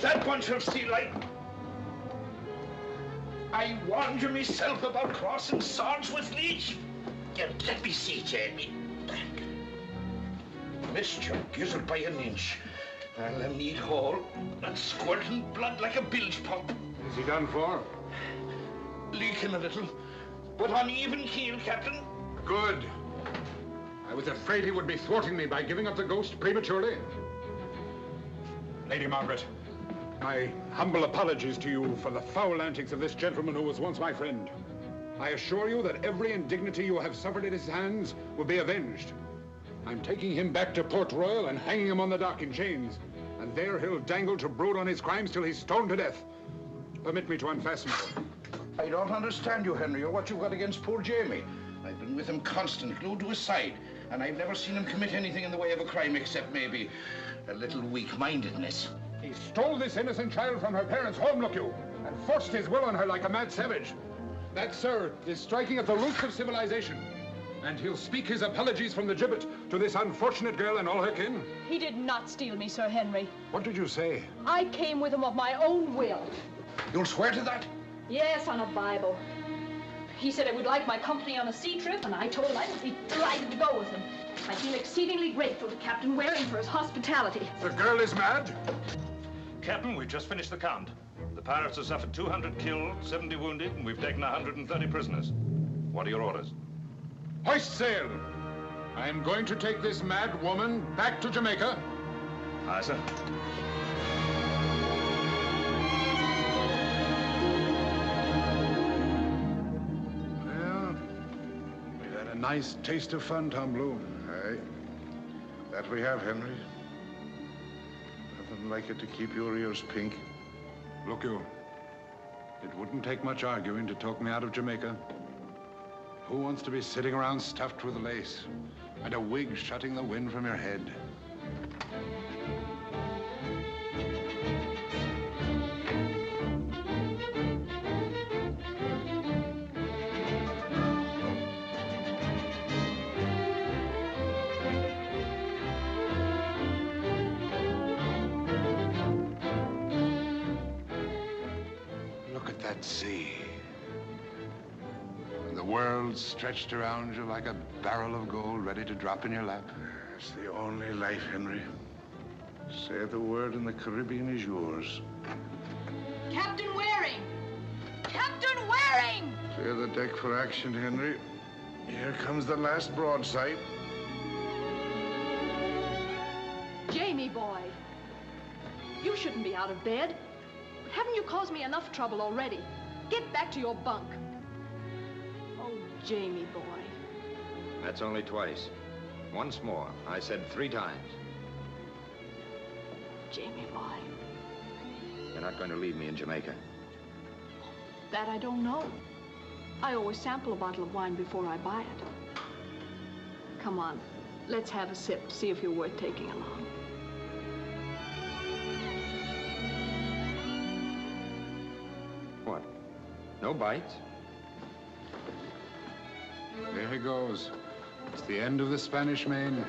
[SPEAKER 3] That bunch of sea light. I warned you myself about crossing swords with Leech. Let me see, Jamie. Missed your gizzard by an inch. And a neat hole and squirting blood like a bilge pump.
[SPEAKER 8] Is he done for?
[SPEAKER 3] Leaking a little, but on even keel, Captain.
[SPEAKER 8] Good. I was afraid he would be thwarting me by giving up the ghost prematurely. Lady Margaret, my humble apologies to you for the foul antics of this gentleman who was once my friend. I assure you that every indignity you have suffered at his hands will be avenged. I'm taking him back to Port Royal and hanging him on the dock in chains. And there he'll dangle to brood on his crimes till he's stoned to death. Permit me to unfasten him.
[SPEAKER 3] I don't understand you, Henry, or what you've got against poor Jamie. I've been with him constant, glued to his side, and I've never seen him commit anything in the way of a crime except maybe a little weak-mindedness.
[SPEAKER 8] He stole this innocent child from her parents' home, look you, and forced his will on her like a mad savage. That, sir, is striking at the roots of civilization. And he'll speak his apologies from the gibbet to this unfortunate girl and all her kin.
[SPEAKER 7] He did not steal me, Sir Henry.
[SPEAKER 8] What did you say?
[SPEAKER 7] I came with him of my own will.
[SPEAKER 3] You'll swear to that?
[SPEAKER 7] Yes, on a Bible. He said I would like my company on a sea trip, and I told him I would be delighted to go with him. I feel exceedingly grateful to Captain Waring for his hospitality.
[SPEAKER 8] The girl is mad?
[SPEAKER 20] Captain, we've just finished the count. The pirates have suffered 200 killed, 70 wounded, and we've taken 130 prisoners. What are your orders?
[SPEAKER 8] Hoist sail! I am going to take this mad woman back to Jamaica.
[SPEAKER 20] Aye, sir.
[SPEAKER 8] Well, we've had a nice taste of fun, Tom Blue.
[SPEAKER 6] Aye. That we have, Henry. Nothing like it to keep your ears pink.
[SPEAKER 8] Look you, it wouldn't take much arguing to talk me out of Jamaica. Who wants to be sitting around stuffed with lace and a wig shutting the wind from your head? Look at that sea. And the world stretched around you like a barrel of gold ready to drop in your lap.
[SPEAKER 6] It's the only life, Henry. Say the word and the Caribbean is yours.
[SPEAKER 7] Captain Waring! Captain Waring!
[SPEAKER 6] Clear the deck for action, Henry. Here comes the last broadside.
[SPEAKER 7] Jamie, boy. You shouldn't be out of bed. But haven't you caused me enough trouble already? Get back to your bunk. Oh, Jamie, boy.
[SPEAKER 5] That's only twice. Once more. I said 3 times.
[SPEAKER 7] Jamie, boy.
[SPEAKER 5] You're not going to leave me in Jamaica.
[SPEAKER 7] That I don't know. I always sample a bottle of wine before I buy it. Come on, let's have a sip, see if you're worth taking along.
[SPEAKER 5] What? No bites?
[SPEAKER 8] There he goes. It's the end of the Spanish Main.